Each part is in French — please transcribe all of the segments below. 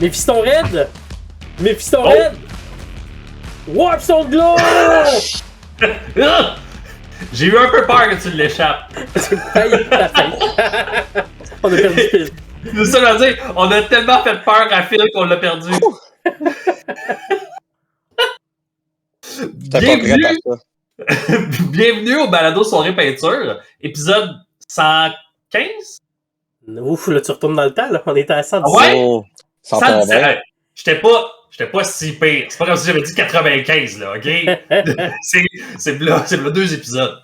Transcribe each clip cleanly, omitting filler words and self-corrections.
Méphiston Red! Méphiston Red! Warp Stone Glow! J'ai eu un peu peur que tu l'échappes. C'est failli, t'as failli. On a perdu Phil. C'est ça, je veux dire, on a tellement fait peur à Phil qu'on l'a perdu. Bienvenue, bienvenue au Balado Soirée Peinture, épisode 115. Ouf, là, tu retournes dans le temps, là. On était à 110. Ah ouais? Oh, 117. J'étais pas si pire. C'est pas comme si j'avais dit 95, là, OK? c'est là 2 épisodes.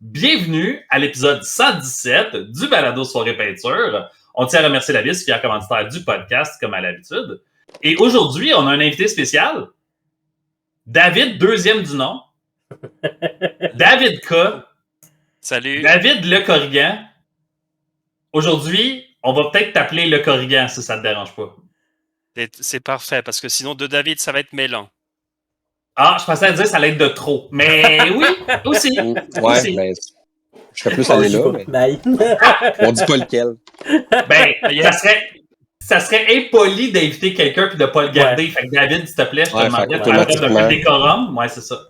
Bienvenue à l'épisode 117 du Balado Soirée Peinture. On tient à remercier la Vis, fier commanditaire du podcast, comme à l'habitude. Et aujourd'hui, on a un invité spécial. David, deuxième du nom. David K. Salut. David Le Corrigan. Aujourd'hui, on va peut-être t'appeler Le Corrigan, si ça te dérange pas. C'est parfait, parce que sinon, de David, ça va être mêlant. Ah, je pensais à dire que ça allait être de trop. Mais oui, aussi. Ouais, aussi. mais je serais plus allé là. Mais Bye. on dit pas lequel. Ben, ça serait impoli d'inviter quelqu'un puis de pas le garder. Ouais. Fait que David, s'il te plaît, je te demanderais de faire un peu de décorum. Ouais, c'est ça.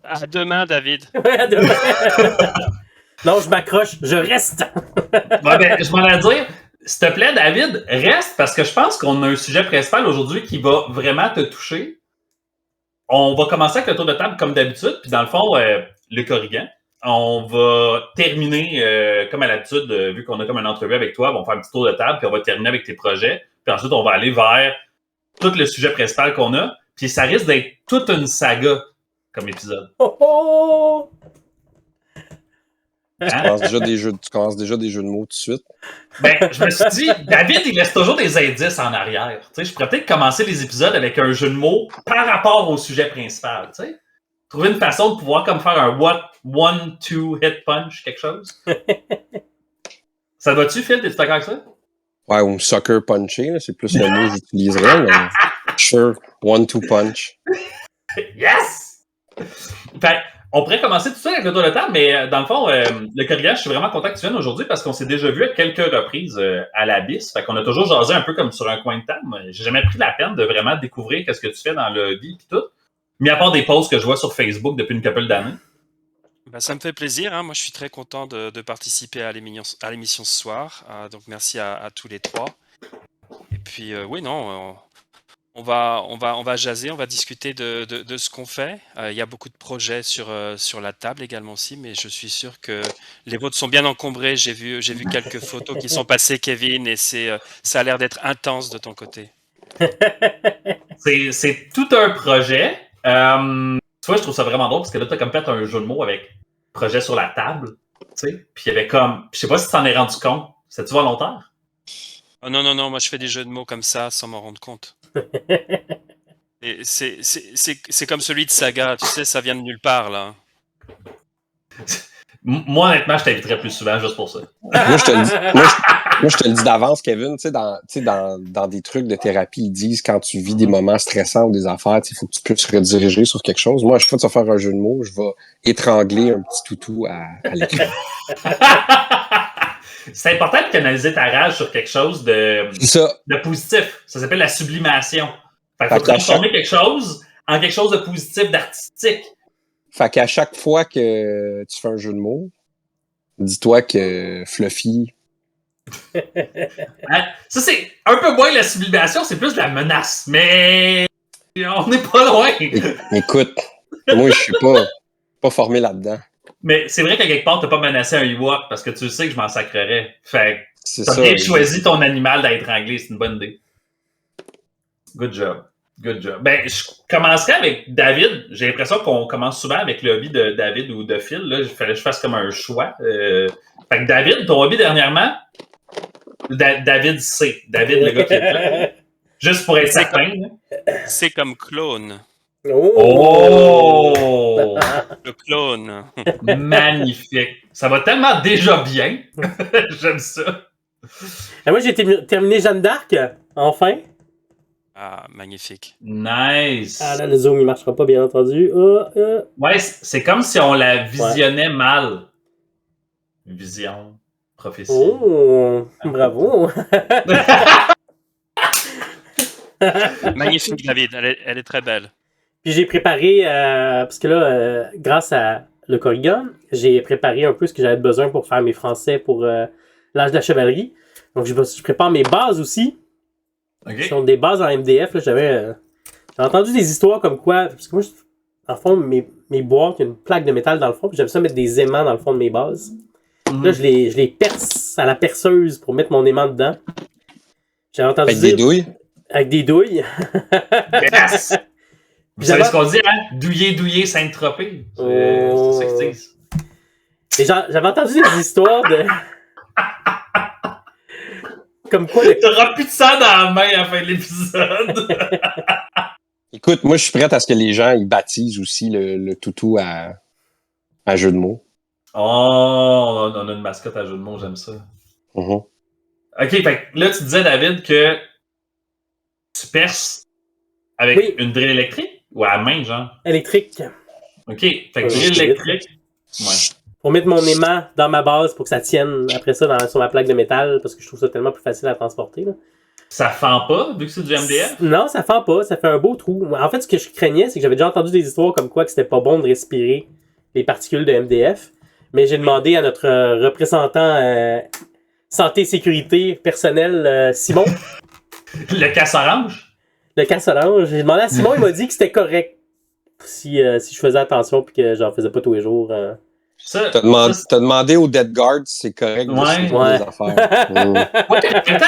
À demain, David. Ouais, à demain. Non, je m'accroche, je reste. Ouais, ben, je m'en allais dire, s'il te plaît, David, reste parce que je pense qu'on a un sujet principal aujourd'hui qui va vraiment te toucher. On va commencer avec le tour de table comme d'habitude, puis dans le fond, le Corrigan. On va terminer, comme à l'habitude, vu qu'on a comme une entrevue avec toi, on va faire un petit tour de table, puis on va terminer avec tes projets. Puis ensuite, on va aller vers tout le sujet principal qu'on a. Puis ça risque d'être toute une saga comme épisode. Oh oh! Tu commences déjà des jeux de mots tout de suite. Ben, je me suis dit, David, il laisse toujours des indices en arrière. Tu sais, je pourrais peut-être commencer les épisodes avec un jeu de mots par rapport au sujet principal. Tu sais, trouver une façon de pouvoir comme faire un one, two, hit punch, quelque chose. Ça va-tu, Phil? T'es-tu d'accord avec ça? Ouais, ou sucker puncher, là, c'est plus le mot que j'utiliserais, mais sure, one, two punch. Yes! Fait, on pourrait commencer tout ça avec le tour de table, mais dans le fond, le Corrigan, je suis vraiment content que tu viennes aujourd'hui parce qu'on s'est déjà vu à quelques reprises à l'Abysse. Fait qu'on a toujours jasé un peu comme sur un coin de table. J'ai jamais pris la peine de vraiment découvrir qu'est-ce que tu fais dans le vie et tout. Mais à part des posts que je vois sur Facebook depuis une couple d'années. Ben, ça me fait plaisir. Hein. Moi, je suis très content de participer à l'émission ce soir. Donc, merci à tous les trois. Et puis, oui, non... On va jaser, on va discuter de ce qu'on fait. Il y a beaucoup de projets sur la table également aussi, mais je suis sûr que les vôtres sont bien encombrés. J'ai vu quelques photos qui sont passées, Kevin, et ça a l'air d'être intense de ton côté. C'est tout un projet. Tu vois, je trouve ça vraiment drôle parce que là, tu as comme fait un jeu de mots avec projet sur la table. Tu sais, puis il y avait comme. Je sais pas si tu t'en es rendu compte. C'est-tu volontaire? Oh non, moi je fais des jeux de mots comme ça sans m'en rendre compte. Et c'est comme celui de Saga, tu sais, ça vient de nulle part là. Moi, honnêtement, je t'inviterais plus souvent juste pour ça. Moi, je te le dis d'avance, Kevin, tu sais, dans des trucs de thérapie, ils disent quand tu vis des moments stressants ou des affaires, il faut que tu puisses rediriger sur quelque chose. Moi, à chaque fois que tu vas faire un jeu de mots, je vais étrangler un petit toutou à l'écran. C'est important de canaliser ta rage sur quelque chose de positif. Ça s'appelle la sublimation. Fait qu'il faut transformer quelque chose en quelque chose de positif, d'artistique. Fait qu'à chaque fois que tu fais un jeu de mots, dis-toi que Fluffy... Ça, c'est un peu moins la sublimation, c'est plus de la menace. Mais on n'est pas loin. Écoute, moi, je suis pas formé là-dedans. Mais c'est vrai qu'à quelque part, t'as pas menacé un Ewok parce que tu sais que je m'en sacrerais. Fait que t'as bien choisi ton animal d'être étranglé, c'est une bonne idée. Good job. Ben, je commencerai avec David. J'ai l'impression qu'on commence souvent avec le hobby de David ou de Phil. Là, il fallait que je fasse comme un choix. Fait que David, ton hobby dernièrement, David C. David, le gars qui est là. Juste pour être certain. C'est comme clone. Oh! Le clone. Magnifique. Ça va tellement déjà bien. J'aime ça. Et moi, j'ai terminé Jeanne d'Arc, enfin. Ah, magnifique. Nice. Ah là, le zoom, il marchera pas, bien entendu. Ouais, c'est comme si on la visionnait mal. Vision. prophétie. Oh, bravo. Magnifique, David. Elle est très belle. Puis j'ai préparé, parce que là, grâce à le Corrigan, j'ai préparé un peu ce que j'avais besoin pour faire mes français pour l'âge de la chevalerie. Donc je prépare mes bases aussi. OK. Qui sont des bases en MDF. Là, j'ai entendu des histoires comme quoi, parce que moi, en fond, mes boîtes, il y a une plaque de métal dans le fond, puis j'aime ça mettre des aimants dans le fond de mes bases. Là, je les perce à la perceuse pour mettre mon aimant dedans. J'avais entendu Avec des dire- douilles. Avec des douilles. Yes! Vous savez ce qu'on dit, hein? Douiller, Saint-Tropez. C'est ça qu'ils disent. Et j'avais entendu des histoires de... Comme quoi... T'auras plus de sang dans la main à la fin de l'épisode. Écoute, moi, je suis prêt à ce que les gens ils baptisent aussi le toutou à jeu de mots. Oh, on a une mascotte à jeu de mots, j'aime ça. Mhm. OK, fait que là, tu disais, David, que tu perces avec Oui. une drille électrique ou à la main, genre? Électrique. OK, fait que drille électrique. Ouais. Pour mettre mon aimant dans ma base pour que ça tienne après ça sur ma plaque de métal, parce que je trouve ça tellement plus facile à transporter. Là. Ça fend pas, vu que c'est du MDF? Non, ça fend pas, ça fait un beau trou. En fait, ce que je craignais, c'est que j'avais déjà entendu des histoires comme quoi que c'était pas bon de respirer les particules de MDF. Mais j'ai demandé à notre représentant santé et sécurité personnelle, Simon, Le casse-orange? le casse-orange. J'ai demandé à Simon, il m'a dit que c'était correct si je faisais attention et que j'en faisais pas tous les jours. Ça, T'as demandé au Dead Guard si c'est correct de Ouais. suivre Ouais. les affaires. Attends,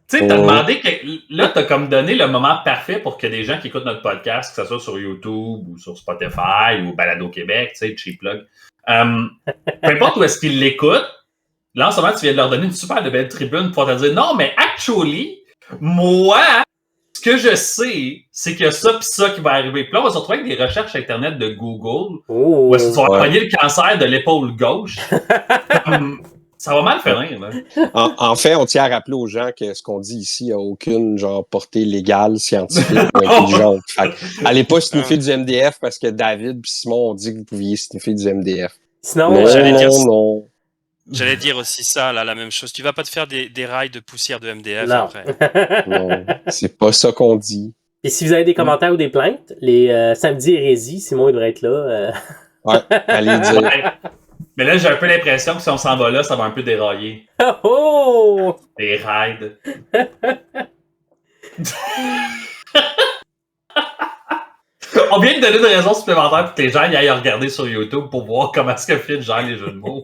tu sais, t'as demandé que. Là, t'as comme donné le moment parfait pour que des gens qui écoutent notre podcast, que ce soit sur YouTube ou sur Spotify ou Balado Québec, tu sais, cheap plug. Peu importe où est-ce qu'ils l'écoutent, là, en ce moment, tu viens de leur donner une super de belle tribune pour te dire non, mais actually, moi, ce que je sais, c'est qu'il y a ça pis ça qui va arriver. Puis là, on va se retrouver avec des recherches Internet de Google Oh! où est-ce que tu vas Ouais. pogner le cancer de l'épaule gauche. Ça va mal finir, là. En fait, on tient à rappeler aux gens que ce qu'on dit ici n'a aucune genre portée légale, scientifique ou intelligente. Fait que, allez pas sniffer du MDF parce que David et Simon ont dit que vous pouviez sniffer du MDF. Sinon, Non, j'allais dire- non. J'allais dire aussi ça, là, la même chose. Tu vas pas te faire des rails de poussière de MDF non. après. Non, c'est pas ça qu'on dit. Et si vous avez des commentaires ou des plaintes, les samedis hérésie, Simon il devrait être là. Ouais, allez dire. Ouais. Mais là, j'ai un peu l'impression que si on s'en va là, ça va un peu dérailler. Oh! Des raids. On vient de donner une raison supplémentaire pour que les gens y aillent regarder sur YouTube pour voir comment est-ce que Phil gère les jeux de mots.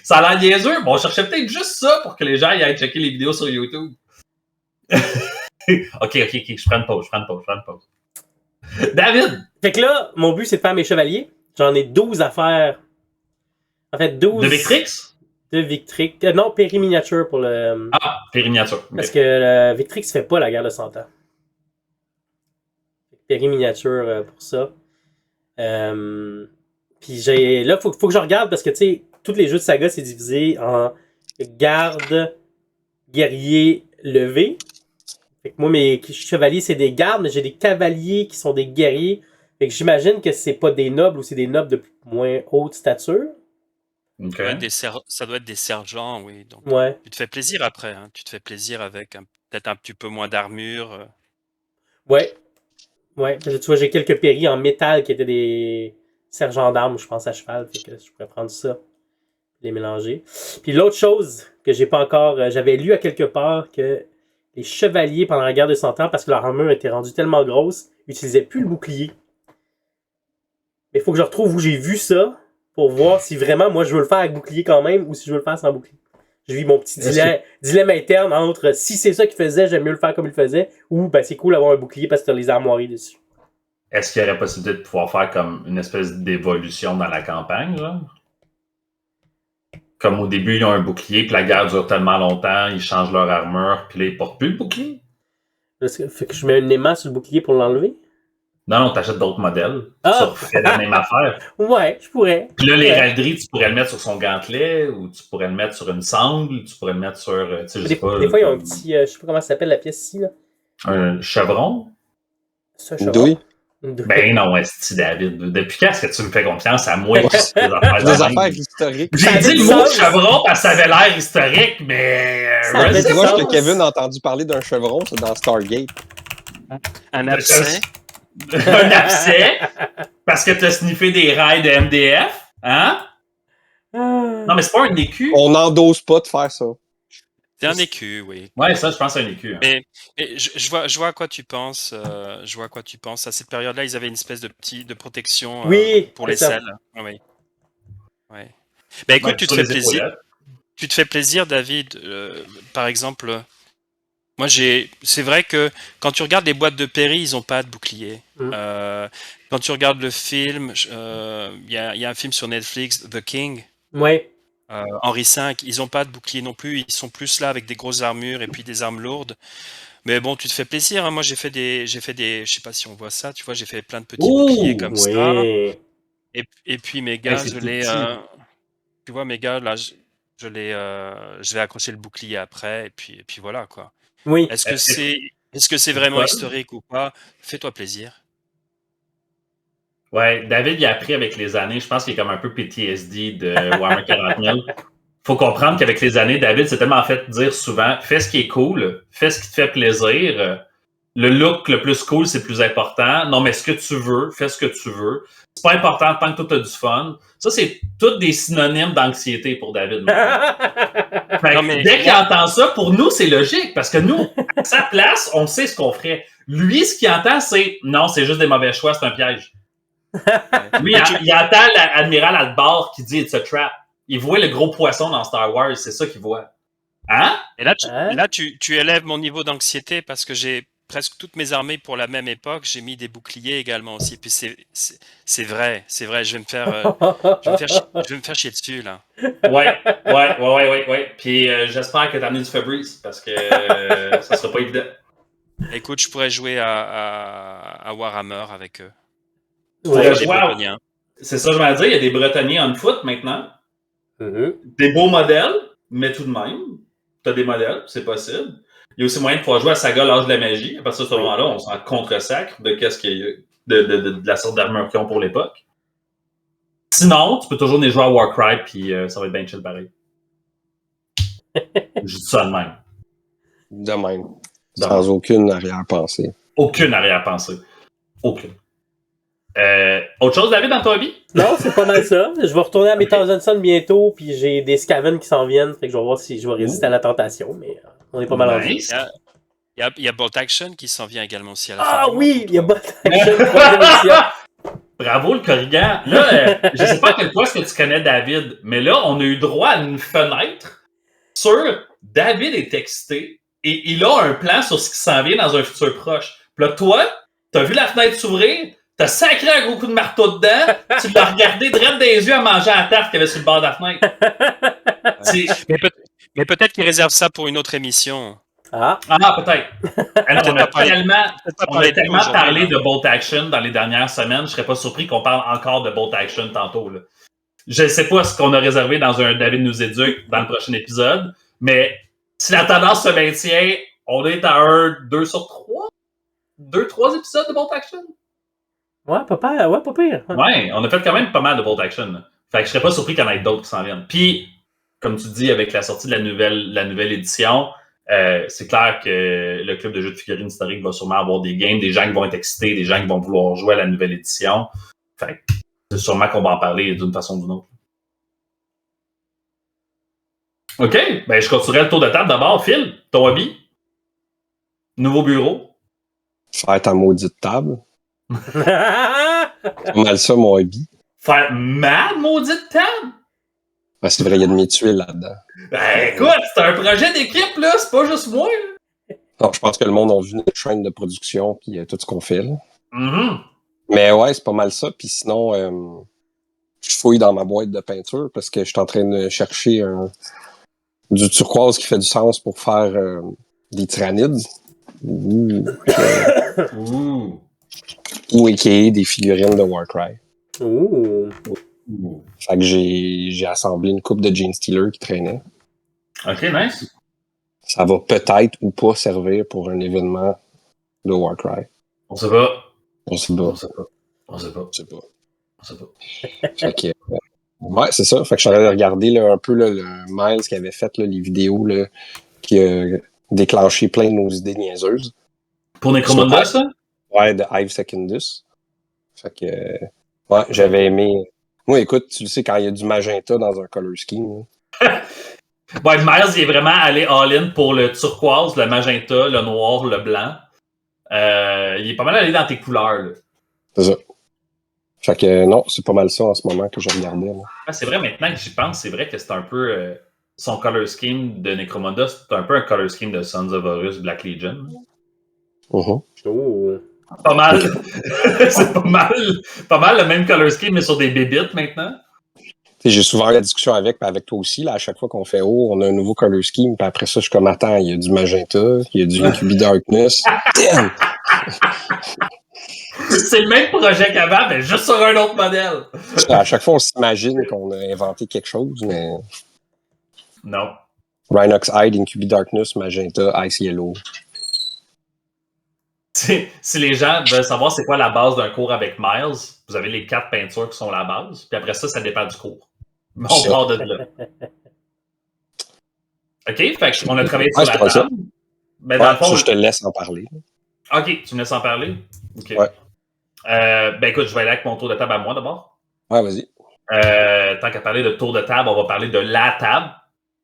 Ça a l'air niaiseux. Bon, on cherchait peut-être juste ça pour que les gens y aillent checker les vidéos sur YouTube. Ok, je prends une pause. David! Fait que là, mon but c'est de faire mes chevaliers. J'en ai 12 à faire. En fait, 12. De Victrix? De Victrix. Non, périminiature pour le. Ah, périminiature. Parce que Victrix fait pas la guerre de 100 ans. Périminiature pour ça. Puis là, faut que je regarde parce que tu sais, tous les jeux de saga c'est divisé en garde, guerrier, levé. Fait que moi, mes chevaliers, c'est des gardes, mais j'ai des cavaliers qui sont des guerriers. Fait que j'imagine que c'est pas des nobles ou c'est des nobles de moins haute stature. Ok. Ça doit être des sergents, oui. Donc, Ouais. tu te fais plaisir après. Hein. Tu te fais plaisir avec peut-être un petit peu moins d'armure. Ouais. Ouais. Tu vois, j'ai quelques péris en métal qui étaient des sergents d'armes, je pense, à cheval. Fait que je pourrais prendre ça, les mélanger. Puis l'autre chose que j'ai pas encore... j'avais lu à quelque part que les chevaliers, pendant la guerre de 100 ans, parce que leur armure était rendue tellement grosse, n'utilisaient plus le bouclier. Mais il faut que je retrouve où j'ai vu ça pour voir si vraiment, moi, je veux le faire avec bouclier quand même ou si je veux le faire sans bouclier. J'ai vu mon petit dilemme interne entre si c'est ça qu'il faisait, j'aime mieux le faire comme il le faisait, ou ben c'est cool d'avoir un bouclier parce que t'as les armoiries dessus. Est-ce qu'il y aurait possibilité de pouvoir faire comme une espèce d'évolution dans la campagne, genre? Comme au début, ils ont un bouclier, puis la guerre dure tellement longtemps, ils changent leur armure, puis là, ils portent plus le bouclier? Fait que je mets un aimant sur le bouclier pour l'enlever? Non, t'achètes d'autres modèles. Ah! Ça ferait la même affaire. Ouais, je pourrais. Puis là, les Ouais. raideries, tu pourrais le mettre sur son gantelet, ou tu pourrais le mettre sur une sangle, tu pourrais le mettre sur, tu sais, je sais pas. Des fois, il y a un petit, je sais pas comment ça s'appelle la pièce ici, là. Un chevron? Ça, Une douille? Ben non, esti David. Depuis quand est-ce que tu me fais confiance à moi qui suis des affaires Des de affaires même? historiques. J'ai Ça dit avait le du mot sens. chevron parce que ça avait l'air historique, mais. Ça avait je du sais Moi, sens. ce que Kevin a entendu parler d'un chevron, c'est dans Stargate. Un abcès. Un abcès parce que t'as sniffé des rails de MDF, hein? Non, mais c'est pas un écu. On n'endose pas de faire ça. C'est un écu, oui. Ouais, ça, je pense que c'est un écu. Hein. Mais je vois à quoi tu penses. Je vois à quoi tu penses. À cette période-là, ils avaient une espèce de protection Oui, pour c'est les ça. selles. Oui. Ouais. Ben écoute, Ouais, tu te sur fais les plaisir. épaulettes. Tu te fais plaisir, David. Par exemple, moi c'est vrai que quand tu regardes les boîtes de Perry, ils ont pas de bouclier. Mm. Quand tu regardes le film, il y a un film sur Netflix, The King. Ouais. Henri V, ils ont pas de bouclier non plus, ils sont plus là avec des grosses armures et puis des armes lourdes. Mais bon, tu te fais plaisir, hein. Moi, j'ai fait des, je sais pas si on voit ça, tu vois, j'ai fait plein de petits boucliers comme ça. Oui. Et puis mes gars, c'est je tout les, petit. tu vois, mes gars, là, je vais accrocher le bouclier après, et puis voilà, quoi. Oui. Est-ce que c'est c'est vraiment fun? historique ou pas? Fais-toi plaisir. Ouais, David, il a appris avec les années. Je pense qu'il est comme un peu PTSD de Warhammer 40 000. Faut comprendre qu'avec les années, David s'est tellement fait dire souvent fais ce qui est cool, fais ce qui te fait plaisir. Le look le plus cool, c'est plus important. Non, mais ce que tu veux, fais ce que tu veux. C'est pas important tant que tu as du fun. Ça, c'est tous des synonymes d'anxiété pour David. Fait Non, que mais dès qu'il entend ça, pour nous, c'est logique parce que nous, à sa place, on sait ce qu'on ferait. Lui, ce qu'il entend, c'est non, c'est juste des mauvais choix, c'est un piège. Lui, il entend l'admiral Albar qui dit it's a trap. Il voit le gros poisson dans Star Wars, c'est ça qu'il voit. Hein? Et là, Hein? tu élèves mon niveau d'anxiété parce que j'ai presque toutes mes armées pour la même époque. J'ai mis des boucliers également aussi. Puis c'est vrai. Je vais me faire, je vais me faire chier dessus là. Ouais. Puis j'espère que t'as amené du Febreze parce que ça sera pas évident. Écoute, je pourrais jouer à Warhammer avec eux. Ouais. Des Wow. Bretoniens. C'est ça, je vais dire. Il y a des Bretoniens on foot maintenant. Mhm. Des beaux modèles, mais tout de même, t'as des modèles, c'est possible. Il y a aussi moyen de pouvoir jouer à Saga l'âge de la magie. À partir de ce moment-là, on s'en contre-sacre de qu'est-ce qu'il y a de la sorte d'armure qu'ils ont pour l'époque. Sinon, tu peux toujours les jouer à Warcry, puis ça va être bien chill pareil. Je dis ça de même. De même. De Sans même. aucune arrière-pensée. Aucune arrière-pensée. Aucune. Autre chose, David, dans ton hobby? Non, c'est pas mal ça. Je vais retourner à mes Thousand bientôt, puis j'ai des Skaven qui s'en viennent. Fait que je vais voir si je vais résister à la tentation, mais on est pas mal en vie. Nice. Il y a Bolt Action qui s'en vient également aussi à la fin. Ah du mois oui, pour il y a toi. Bot Action, troisième édition. Bravo le corrigant. Là, je sais pas à quel point est-ce que tu connais David, mais là, on a eu droit à une fenêtre sur David est excité et il a un plan sur ce qui s'en vient dans un futur proche. Puis là, toi, t'as vu la fenêtre s'ouvrir, t'as sacré un gros coup de marteau dedans, tu l'as regardé droit dans les yeux à manger à la tarte qu'il y avait sur le bord de la fenêtre. Mais peut-être qu'il réserve ça pour une autre émission. Ah, Peut-être. Alors, on a tellement aujourd'hui, parlé là. de Bolt Action dans les dernières semaines, je serais pas surpris qu'on parle encore de Bolt Action tantôt. Là. Je ne sais pas ce qu'on a réservé dans un David nous éduque dans le prochain épisode, mais si la tendance se maintient, on est à un 2 sur 3? 2-3 épisodes de Bolt Action? ouais, pas pire. Ouais, on a fait quand même pas mal de Bolt Action. Là. Fait que je serais pas surpris qu'il y en ait d'autres qui s'en viennent. Puis, comme tu dis, avec la sortie de la nouvelle édition, c'est clair que le club de jeux de figurines historiques va sûrement avoir des games, des gens qui vont être excités, des gens qui vont vouloir jouer à la nouvelle édition. Fait que c'est sûrement qu'on va en parler d'une façon ou d'une autre. OK, ben je continuerai le tour de table d'abord. Phil, ton hobby? Nouveau bureau? Faire ta maudite table. C'est pas mal ça, mon hobby. Faire ma maudite table? Ben, c'est vrai, il y a de mes tuiles là-dedans. Ben écoute, c'est un projet d'équipe, là, c'est pas juste moi. Là. Non, je pense que le monde a vu notre chaîne de production puis tout ce qu'on fait. Là. Mm-hmm. Mais ouais, c'est pas mal ça. Puis sinon, je fouille dans ma boîte de peinture parce que je suis en train de chercher du turquoise qui fait du sens pour faire des tyrannides. Ou a.k.a. des figurines de Warcry. Ouh. Fait que j'ai assemblé une coupe de Gene Stealer qui traînait. OK, nice. Ça va peut-être ou pas servir pour un événement de Warcry. On sait pas. On sait pas. On sait pas. On sait pas. On sait pas. On sait pas. Fait que, ouais, c'est ça. Fait que je suis allé regarder là, un peu là, le Miles qui avait fait là, les vidéos là, qui a déclenché plein de nos idées niaiseuses. Pour Necromunda, ça? Ouais, de Hive Secundus. Fait que, ouais, j'avais aimé. Moi, écoute, tu le sais, quand il y a du magenta dans un color scheme. Ouais, Miles, il est vraiment allé all-in pour le turquoise, le magenta, le noir, le blanc. Il est pas mal allé dans tes couleurs, là. C'est ça. Fait que, non, c'est pas mal ça en ce moment que je regardais. Là. Ah, c'est vrai, maintenant que j'y pense, c'est vrai que c'est un peu. Son color scheme de Necromunda, c'est un peu un color scheme de Sons of Horus Black Legion. Uh-huh. Oh. Pas mal. C'est pas mal le même color scheme, mais sur des bébites maintenant. T'sais, j'ai souvent eu la discussion avec toi aussi. Là, à chaque fois qu'on fait on a un nouveau color scheme. Puis après ça, je suis comme, attends, il y a du magenta, il y a du Incubi Darkness. Damn! C'est le même projet qu'avant, mais juste sur un autre modèle. À chaque fois, on s'imagine qu'on a inventé quelque chose, mais. Non. Rhinox Hide, Incubi Darkness, Magenta, Ice Yellow. Si les gens veulent savoir c'est quoi la base d'un cours avec Miles, vous avez les 4 peintures qui sont la base, puis après ça dépend du cours. Mais on part de là. OK, fait qu'on a travaillé sur la table. Ça. Ben, dans le fond, je te laisse en parler. OK, tu me laisses en parler? OK. Ouais. Ben écoute, je vais aller avec mon tour de table à moi d'abord. Ouais, vas-y. Tant qu'à parler de tour de table, on va parler de la table.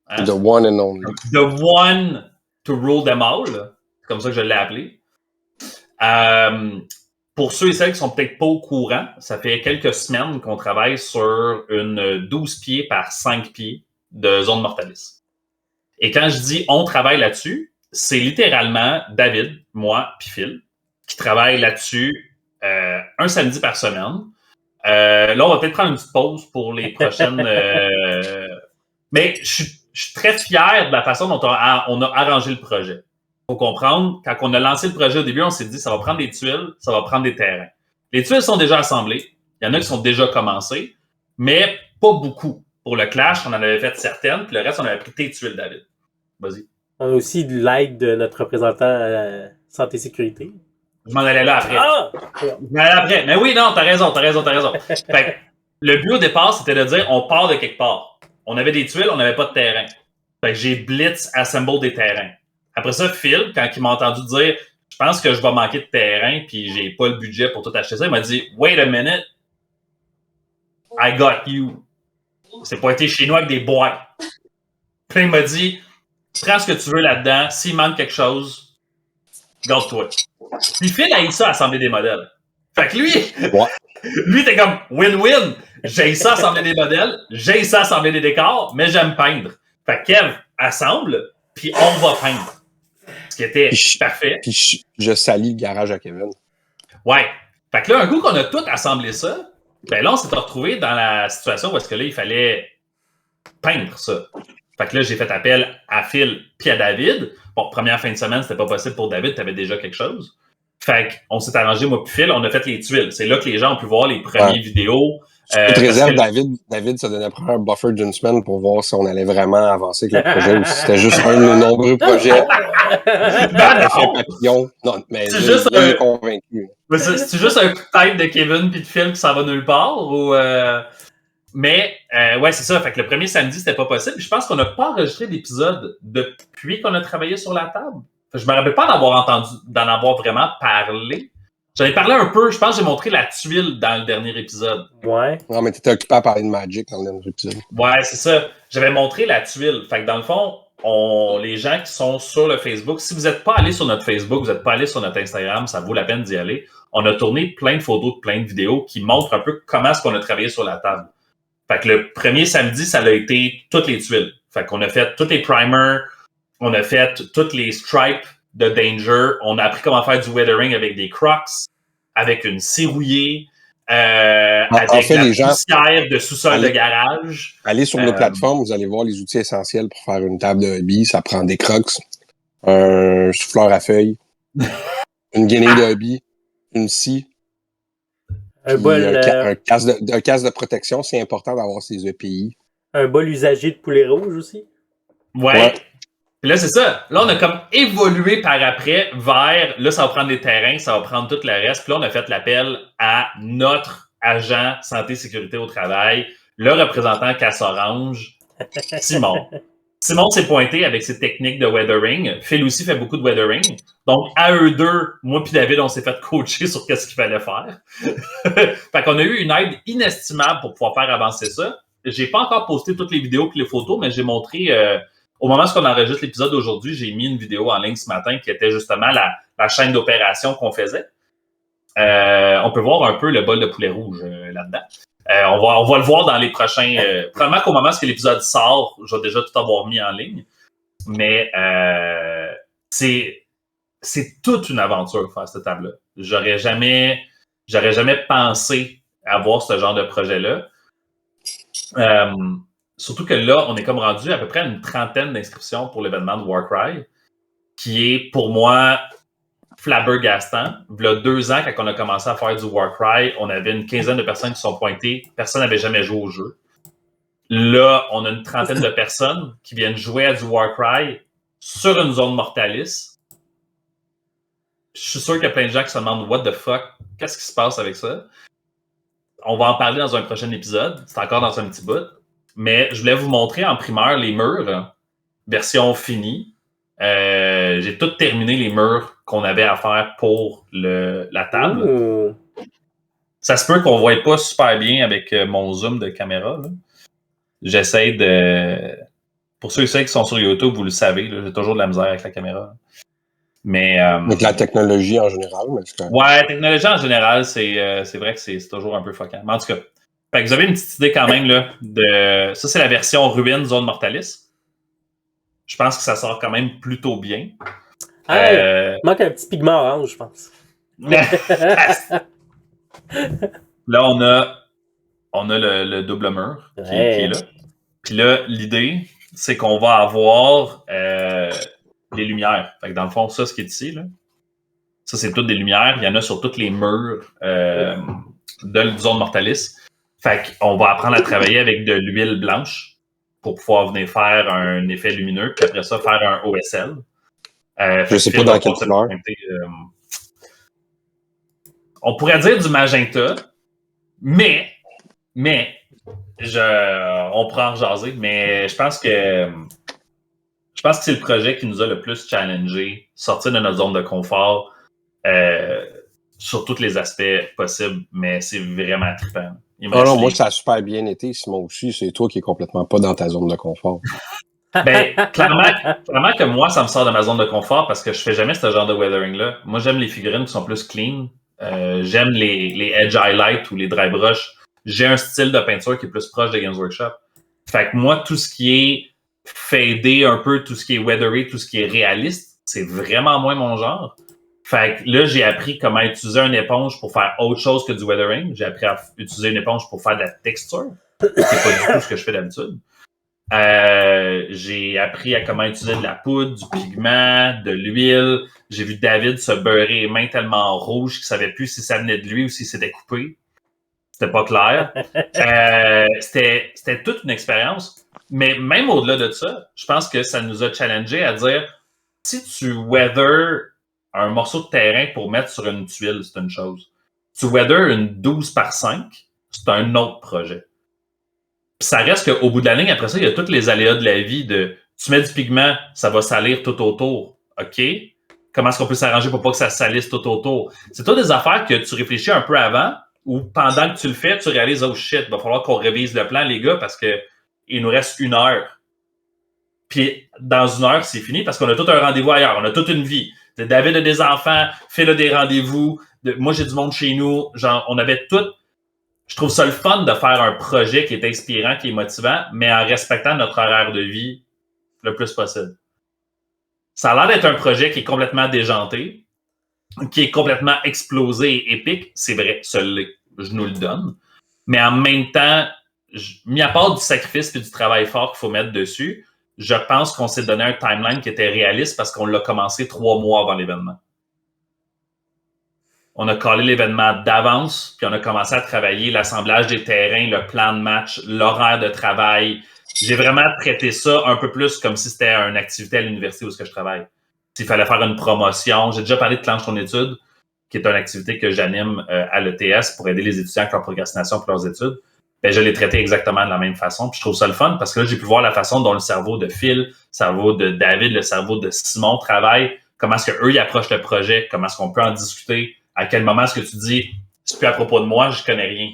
Hein? The one and only. The one to rule them all. C'est comme ça que je l'ai appelé. Pour ceux et celles qui sont peut-être pas au courant, ça fait quelques semaines qu'on travaille sur une 12 pieds par 5 pieds de zone mortalis. Et quand je dis on travaille là-dessus, c'est littéralement David, moi puis Phil qui travaillent là-dessus un samedi par semaine. Là, on va peut-être prendre une petite pause pour les prochaines... Mais je suis très fier de la façon dont on a arrangé le projet. Il faut comprendre, quand on a lancé le projet au début, on s'est dit ça va prendre des tuiles, ça va prendre des terrains. Les tuiles sont déjà assemblées. Il y en a qui sont déjà commencées, mais pas beaucoup. Pour le clash, on en avait fait certaines, puis le reste, on avait pris tes tuiles, David. Vas-y. On a aussi de l'aide de notre représentant santé sécurité. Je m'en allais là après. Ah! Je m'en allais après. Mais oui, non, t'as raison. Fait que, le but au départ, c'était de dire on part de quelque part. On avait des tuiles, on n'avait pas de terrain. Fait que j'ai blitz assemble des terrains. Après ça, Phil, quand il m'a entendu dire je pense que je vais manquer de terrain puis j'ai pas le budget pour tout acheter ça, il m'a dit wait a minute, I got you. C'est pas été chez nous avec des boîtes. Puis il m'a dit prends ce que tu veux là-dedans, s'il manque quelque chose, garde-toi. Puis Phil a eu ça à assembler des modèles. Fait que lui t'es comme win-win. J'ai ça à assembler des modèles, j'ai ça à assembler des décors, mais j'aime peindre. Fait que Kev assemble, puis on va peindre. Ce qui était parfait. Puis je salis le garage à Kevin. Ouais. Fait que là, un coup qu'on a tout assemblé ça, ben là, on s'est retrouvé dans la situation où est-ce que là, il fallait peindre ça. Fait que là, j'ai fait appel à Phil puis à David. Bon, première fin de semaine, c'était pas possible pour David, t'avais déjà quelque chose. Fait qu'on s'est arrangé, moi puis Phil, on a fait les tuiles. C'est là que les gens ont pu voir les premières vidéos. Toute réserve, David se donnait un buffer d'une semaine pour voir si on allait vraiment avancer avec le projet ou si c'était juste un de nos nombreux projets. Papillon. Non, mais c'est juste convaincu. Mais c'est juste un coup de tête de Kevin puis de Phil qui s'en va nulle part ou Mais ouais, c'est ça. Fait que le premier samedi, c'était pas possible. Je pense qu'on n'a pas enregistré d'épisode depuis qu'on a travaillé sur la table. Je me rappelle pas d'en avoir vraiment parlé. J'en ai parlé un peu, je pense que j'ai montré la tuile dans le dernier épisode. Ouais. Non, mais t'étais occupé à parler de Magic dans le dernier épisode. Ouais, c'est ça. J'avais montré la tuile. Fait que dans le fond, les gens qui sont sur le Facebook, si vous n'êtes pas allé sur notre Facebook, vous n'êtes pas allé sur notre Instagram, ça vaut la peine d'y aller. On a tourné plein de photos, plein de vidéos qui montrent un peu comment est-ce qu'on a travaillé sur la table. Fait que le premier samedi, ça a été toutes les tuiles. Fait qu'on a fait tous les primers, on a fait toutes les stripes de Danger, on a appris comment faire du weathering avec des crocs, avec une scie rouillée, avec la poussière de sous-sol de garage. Allez sur nos plateformes, vous allez voir les outils essentiels pour faire une table de hobby. Ça prend des crocs, un souffleur à feuilles, une guenille de hobby, une scie, un casque de protection. C'est important d'avoir ces EPI. Un bol usagé de poulet rouge aussi. Ouais. Puis là, c'est ça. Là, on a comme évolué par après vers, là, ça va prendre des terrains, ça va prendre tout le reste. Puis là, on a fait l'appel à notre agent santé-sécurité au travail, le représentant Casse Orange, Simon. Simon s'est pointé avec ses techniques de weathering. Phil aussi fait beaucoup de weathering. Donc, à eux deux, moi puis David, on s'est fait coacher sur qu'est-ce qu'il fallait faire. Fait qu'on a eu une aide inestimable pour pouvoir faire avancer ça. J'ai pas encore posté toutes les vidéos et les photos, mais j'ai montré, au moment où on enregistre l'épisode d'aujourd'hui, j'ai mis une vidéo en ligne ce matin qui était justement la chaîne d'opération qu'on faisait. On peut voir un peu le bol de poulet rouge là-dedans. On va le voir dans les prochains... probablement qu'au moment où l'épisode sort, je vais déjà tout avoir mis en ligne. Mais c'est toute une aventure faire cette table-là. J'aurais jamais pensé avoir ce genre de projet-là. Surtout que là, on est comme rendu à peu près une trentaine d'inscriptions pour l'événement de Warcry, qui est pour moi flabbergastant. Il y a 2 ans, quand on a commencé à faire du Warcry, on avait une quinzaine de personnes qui sont pointées. Personne n'avait jamais joué au jeu. Là, on a une trentaine de personnes qui viennent jouer à du Warcry sur une zone Mortalis. Je suis sûr qu'il y a plein de gens qui se demandent « What the fuck? Qu'est-ce qui se passe avec ça? » On va en parler dans un prochain épisode. C'est encore dans un petit bout. Mais je voulais vous montrer en primeur les murs, version finie. J'ai tout terminé les murs qu'on avait à faire pour la table. Ouh. Ça se peut qu'on ne voit pas super bien avec mon zoom de caméra. Là. J'essaie de... Pour ceux et celles qui sont sur YouTube, vous le savez, là, j'ai toujours de la misère avec la caméra. Mais, avec la technologie en général. Mais ouais, la technologie en général, c'est vrai que c'est toujours un peu fuckant. Mais en tout cas, fait que vous avez une petite idée quand même là, de... Ça, c'est la version Ruine Zone Mortalis. Je pense que ça sort quand même plutôt bien. Il manque un petit pigment orange, je pense. Là, on a le double mur qui est là. Puis là, l'idée, c'est qu'on va avoir les lumières. Fait que dans le fond, ça, ce qui est ici, là, ça, c'est toutes des lumières. Il y en a sur tous les murs de la zone Mortalis. Fait qu'on va apprendre à travailler avec de l'huile blanche pour pouvoir venir faire un effet lumineux, puis après ça, faire un OSL. Je sais pas dans quelle couleur. On pourrait dire du magenta, mais on pourra en jaser, mais je pense que c'est le projet qui nous a le plus challengé, sortir de notre zone de confort sur tous les aspects possibles, mais c'est vraiment trippant. Non, moi, ça a super bien été, Simon aussi. C'est toi qui es complètement pas dans ta zone de confort. Ben, clairement que moi, ça me sort de ma zone de confort parce que je fais jamais ce genre de weathering-là. Moi, j'aime les figurines qui sont plus clean. J'aime les edge highlight ou les dry brush. J'ai un style de peinture qui est plus proche de Games Workshop. Fait que moi, tout ce qui est fadé un peu, tout ce qui est weathery, tout ce qui est réaliste, c'est vraiment moins mon genre. Fait que là, j'ai appris comment utiliser une éponge pour faire autre chose que du weathering. J'ai appris à utiliser une éponge pour faire de la texture. C'est pas du tout ce que je fais d'habitude. J'ai appris à comment utiliser de la poudre, du pigment, de l'huile. J'ai vu David se beurrer les mains tellement rouges qu'il savait plus si ça venait de lui ou si c'était coupé. C'était pas clair. C'était toute une expérience. Mais même au-delà de ça, je pense que ça nous a challengé à dire si tu weather un morceau de terrain pour mettre sur une tuile, c'est une chose. Tu weather une 12x5, c'est un autre projet. Puis ça reste qu'au bout de la ligne, après ça, il y a tous les aléas de la vie de tu mets du pigment, ça va salir tout autour. OK? Comment est-ce qu'on peut s'arranger pour pas que ça salisse tout autour? C'est toutes des affaires que tu réfléchis un peu avant ou pendant que tu le fais, tu réalises oh shit, il va falloir qu'on révise le plan, les gars, parce que il nous reste 1 heure. Puis dans 1 heure, c'est fini parce qu'on a tout un rendez-vous ailleurs, on a toute une vie. David a des enfants, Phil a des rendez-vous, moi j'ai du monde chez nous, genre on avait tout. Je trouve ça le fun de faire un projet qui est inspirant, qui est motivant, mais en respectant notre horaire de vie le plus possible. Ça a l'air d'être un projet qui est complètement déjanté, qui est complètement explosé et épique. C'est vrai, je nous le donne. Mais en même temps, mis à part du sacrifice et du travail fort qu'il faut mettre dessus, je pense qu'on s'est donné un timeline qui était réaliste parce qu'on l'a commencé 3 mois avant l'événement. On a collé l'événement d'avance, puis on a commencé à travailler l'assemblage des terrains, le plan de match, l'horaire de travail, J'ai vraiment traité ça un peu plus comme si c'était une activité à l'université où je travaille. S'il fallait faire une promotion, j'ai déjà parlé de Clenche ton étude, qui est une activité que j'anime à l'ETS pour aider les étudiants avec leur procrastination pour leurs études. Ben, je l'ai traité exactement de la même façon. Puis je trouve ça le fun parce que là, j'ai pu voir la façon dont le cerveau de Phil, le cerveau de David, le cerveau de Simon travaillent, comment est-ce qu'eux, ils approchent le projet, comment est-ce qu'on peut en discuter, à quel moment est-ce que tu dis, c'est plus à propos de moi, je connais rien.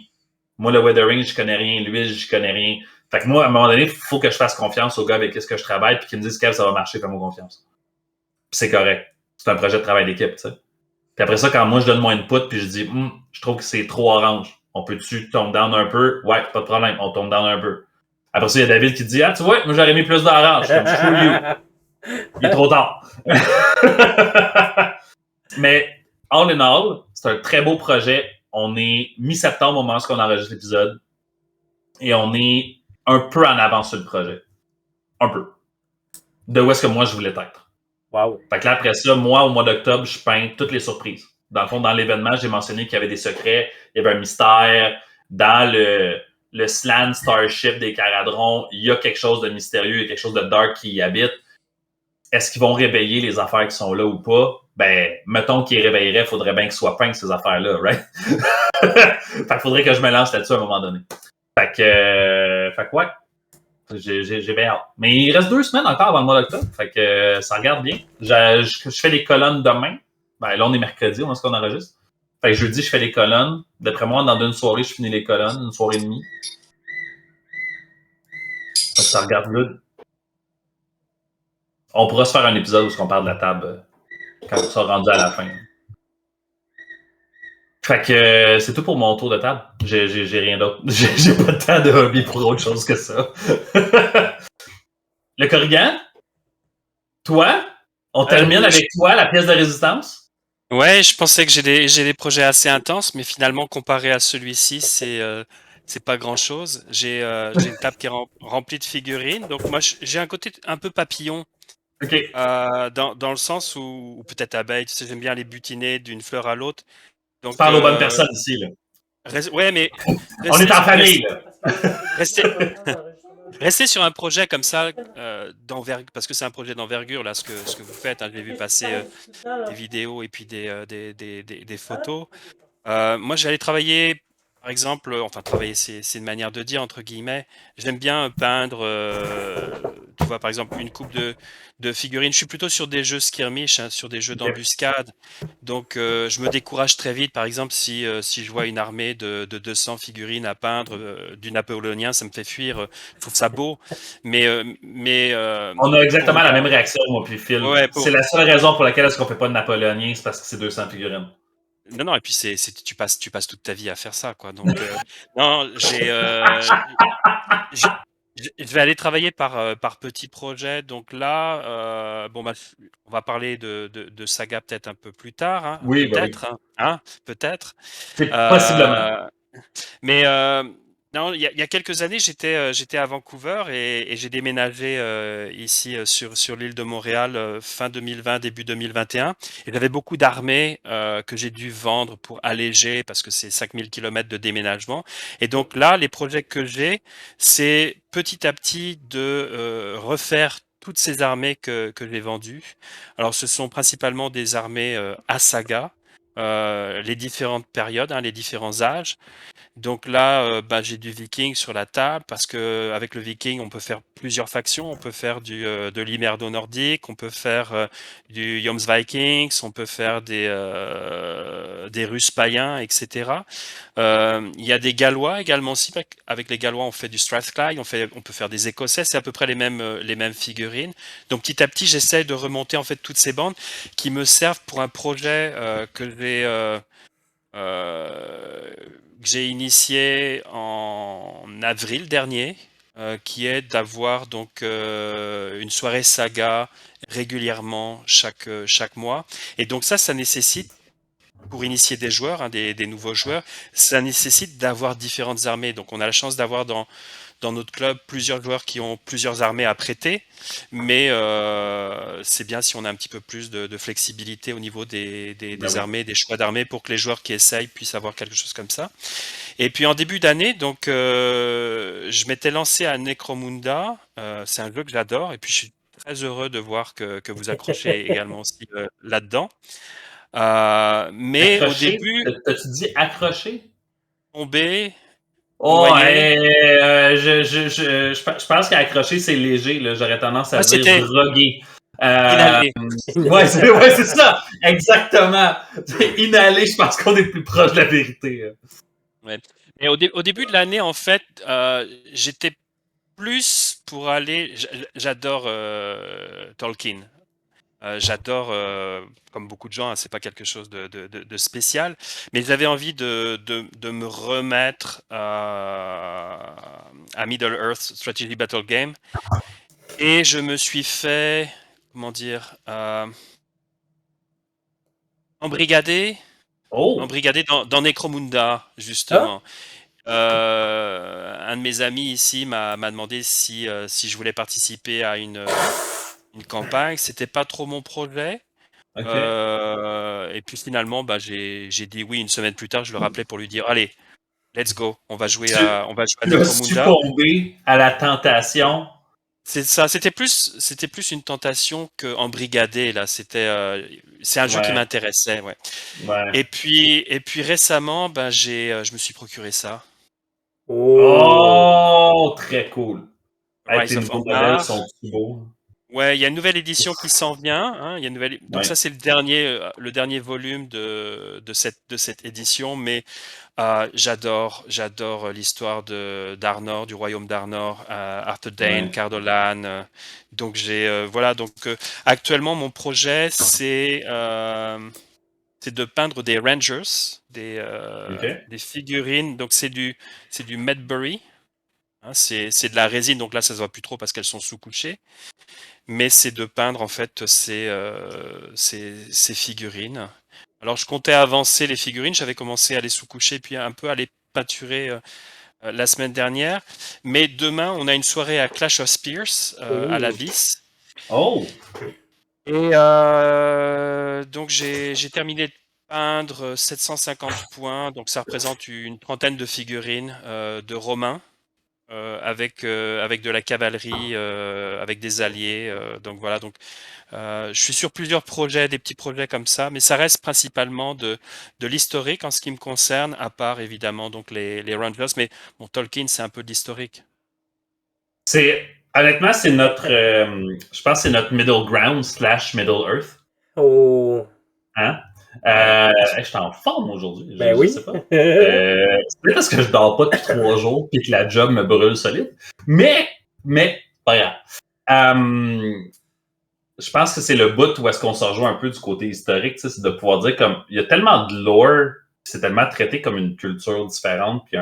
Moi, le weathering, je connais rien. L'huile, je connais rien. Fait que moi, à un moment donné, il faut que je fasse confiance aux gars avec qui je travaille puis qu'ils me disent que ça va marcher, fais-moi confiance. Puis c'est correct. C'est un projet de travail d'équipe, tu sais. Puis après ça, quand moi, je donne mon input puis je dis, je trouve que c'est trop orange. On peut-tu tomber down un peu? Ouais, pas de problème. On tombe down un peu. Après ça, il y a David qui dit, tu vois, moi, j'aurais mis plus d'orange. Comme, screw you. Il est trop tard. Mais, all in all, c'est un très beau projet. On est mi-septembre au moment où on enregistre l'épisode. Et on est un peu en avance sur le projet. Un peu. De où est-ce que moi, je voulais être. Wow. Fait que là, après ça, moi, au mois d'octobre, je peins toutes les surprises. Dans le fond, dans l'événement, j'ai mentionné qu'il y avait des secrets, il y avait un mystère. Dans le Slan Starship des Caradrons, il y a quelque chose de mystérieux, il y a quelque chose de dark qui y habite. Est-ce qu'ils vont réveiller les affaires qui sont là ou pas? Ben, mettons qu'ils réveilleraient, il faudrait bien qu'ils soient peints, ces affaires-là, right? Fait qu'il faudrait que je me lance là-dessus à un moment donné. Fait que ouais. J'ai bien hâte. Mais il reste 2 semaines encore avant le mois d'octobre. Fait que ça regarde bien. Je fais les colonnes demain. Ben là, on est mercredi, on est ce qu'on enregistre. Fait que jeudi, je fais les colonnes. D'après moi, dans une soirée, je finis les colonnes, une soirée et demie. Fait que ça regarde good. On pourra se faire un épisode où on parle de la table quand on sera rendu à la fin. Fait que c'est tout pour mon tour de table. J'ai rien d'autre. J'ai pas de temps de hobby pour autre chose que ça. Le Corrigan? Toi? On termine avec toi, la pièce de résistance? Ouais, je pensais que j'ai des projets assez intenses, mais finalement, comparé à celui-ci, c'est pas grand-chose. J'ai une table qui est remplie de figurines. Donc moi, j'ai un côté un peu papillon. OK. Dans le sens où peut-être abeille, tu sais, j'aime bien les butiner d'une fleur à l'autre. Donc, Tu parles aux bonnes personnes ici, là. Ouais, mais On est en famille, là. Restez sur un projet comme ça, d'envergure, parce que c'est un projet d'envergure, là, ce que vous faites. Hein, j'ai vu passer des vidéos et puis des photos. Moi, j'allais travailler, par exemple, enfin, travailler, c'est une manière de dire, entre guillemets. J'aime bien peindre, tu vois, par exemple, une coupe de figurines. Je suis plutôt sur des jeux skirmish, hein, sur des jeux d'embuscade. Donc, je me décourage très vite. Par exemple, si je vois une armée de 200 figurines à peindre du napoléonien, ça me fait fuir. Je trouve ça beau. Mais on a exactement la même réaction, moi puis Phil. Ouais, c'est la seule raison pour laquelle est-ce qu'on fait pas de napoléonien, c'est parce que c'est 200 figurines. Non, et puis tu passes toute ta vie à faire ça, quoi. Donc, non, je vais aller travailler par petits projets. Donc là, bon, bah, on va parler de saga peut-être un peu plus tard, hein, Oui, peut-être, hein, peut-être. C'est possiblement. Mais non, il y a quelques années, j'étais à Vancouver et j'ai déménagé ici sur l'île de Montréal fin 2020, début 2021. Et j'avais beaucoup d'armées que j'ai dû vendre pour alléger parce que c'est 5000 km de déménagement. Et donc là, les projets que j'ai, c'est petit à petit de refaire toutes ces armées que j'ai vendues. Alors, ce sont principalement des armées à saga, les différentes périodes, hein, les différents âges. Donc là, j'ai du Viking sur la table parce que avec le Viking, on peut faire plusieurs factions. On peut faire de l'Imerdo nordique, on peut faire du Jomsvikings, on peut faire des Russes païens, etc. Il y a des Gallois également aussi. Avec les Gallois, on fait du Strathclyde, on peut faire des Écossais. C'est à peu près les mêmes figurines. Donc petit à petit, j'essaie de remonter en fait toutes ces bandes qui me servent pour un projet que j'ai initié en avril dernier, qui est d'avoir donc une soirée saga régulièrement chaque mois. Et donc ça nécessite, pour initier des joueurs, hein, des nouveaux joueurs, ça nécessite d'avoir différentes armées. Donc on a la chance d'avoir dans notre club plusieurs joueurs qui ont plusieurs armées à prêter, mais c'est bien si on a un petit peu plus de flexibilité au niveau des armées, des choix d'armées, pour que les joueurs qui essayent puissent avoir quelque chose comme ça. Et puis en début d'année, donc je m'étais lancé à Necromunda. C'est un jeu que j'adore et puis je suis très heureux de voir que vous accrochez également aussi là-dedans. Mais au Accroché? début, T'as-tu dit accroché? tombé, Oh, noyé. je pense qu'accroché, c'est léger. Là. J'aurais tendance à Ah, dire c'était drogué. inhalé. Ouais, c'est ça. Exactement. Inhalé, je pense qu'on est plus proche de la vérité. Ouais. Et au début de l'année, en fait, j'étais plus pour aller. J'adore Tolkien. J'adore, comme beaucoup de gens, hein, c'est pas quelque chose de spécial, mais j'avais envie de me remettre à Middle Earth Strategy Battle Game, et je me suis fait, comment dire, embrigader, Oh, embrigader dans Necromunda, Ah, justement. Un de mes amis ici m'a demandé si je voulais participer à une campagne. C'était pas trop mon projet. ok. Et puis finalement, bah, j'ai dit oui une semaine plus tard. Je le rappelais pour lui dire, allez, let's go, on va jouer à Tu as Necromunda. succombé à la tentation. C'est ça, c'était plus une tentation que embrigadé là. C'est un jeu qui Ouais, m'intéressait, ouais. ouais. Et puis récemment, ben je me suis procuré ça, oh. Oh, très cool. Hey, tes Rise of nouveaux modèles Angmar. sont si beaux. Ouais, il y a une nouvelle édition qui s'en vient, hein. Il y a une nouvelle. Donc ça, Ouais, c'est le dernier volume de cette édition, mais j'adore l'histoire de d'Arnor, du royaume d'Arnor, Arthedain, ouais, Cardolan. Donc voilà. Donc actuellement, mon projet, c'est de peindre des Rangers, ok. des figurines. Donc c'est du Medbury. Hein, c'est de la résine, donc là ça se voit plus trop parce qu'elles sont sous-couchées. Mais c'est de peindre en fait ces figurines. Alors je comptais avancer les figurines, j'avais commencé à les sous-coucher puis un peu à les peinturer la semaine dernière. Mais demain, on a une soirée à Clash of Spears à la Ouh. Vis. Oh, Et donc j'ai terminé de peindre 750 points, donc ça représente une trentaine de figurines de Romains. Avec de la cavalerie, avec des alliés. Donc voilà, donc je suis sur plusieurs projets, des petits projets comme ça, mais ça reste principalement de l'historique en ce qui me concerne, à part évidemment donc les Rangers. Mais bon, Tolkien, c'est un peu de l'historique. c'est honnêtement, c'est notre, je pense que c'est notre middle ground slash middle earth. Oh. Hein? Ouais. Je suis en forme aujourd'hui, Ben je oui. sais pas. C'est peut-être parce que je dors pas depuis 3 jours et que la job me brûle solide. Mais, pas grave. Je pense que c'est le bout où est-ce qu'on se rejoint un peu du côté historique, tu sais, c'est de pouvoir dire comme il y a tellement de lore, c'est tellement traité comme une culture différente, puis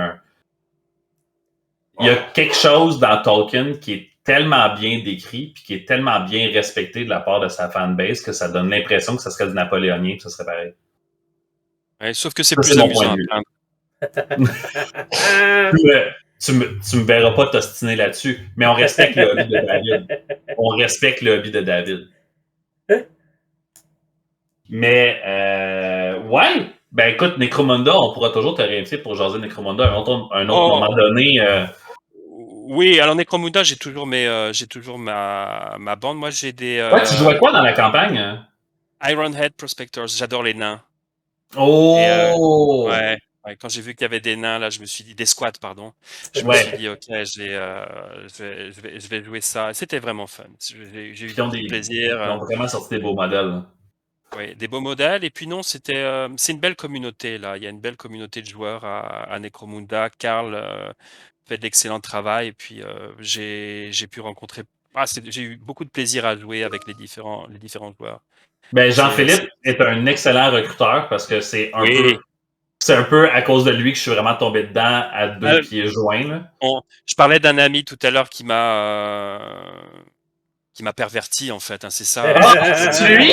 il y a quelque chose dans Tolkien qui est tellement bien décrit, puis qui est tellement bien respecté de la part de sa fanbase que ça donne l'impression que ça serait du napoléonien, que ça serait pareil. Ouais, sauf que c'est Ça, c'est plus mon point amusant de à vue. peindre. Tu me verras pas t'ostiner là-dessus, mais on respecte le hobby de David. On respecte le hobby de David. Mais, ouais, ben écoute, Necromunda, on pourra toujours te réinviter pour jaser Necromunda un autre moment Oh, donné. oui, alors Necromunda, j'ai toujours ma bande. Moi, j'ai des Ouais, tu jouais quoi dans la campagne? Hein? Ironhead Prospectors. J'adore les nains. Et Oh! ouais, quand j'ai vu qu'il y avait des nains, là, je me suis dit, des squats, pardon. Je me suis Ouais. dit, ok, je vais jouer ça. C'était vraiment fun. J'ai eu Puis beaucoup de plaisir. ils ont vraiment sorti des beaux modèles. Ouais, des beaux modèles. Et puis non, c'est une belle communauté là. Il y a une belle communauté de joueurs à Necromunda. Karl fait de l'excellent travail. Et puis j'ai pu rencontrer. J'ai eu beaucoup de plaisir à jouer avec les différents joueurs. Ben, C'est, Jean-Philippe c'est... est un excellent recruteur parce que Oui. c'est un peu à cause de lui que je suis vraiment tombé dedans à deux Euh, pieds joints, là. je parlais d'un ami tout à l'heure qui m'a perverti en fait, hein, c'est ça, Ah! c'est C'est lui?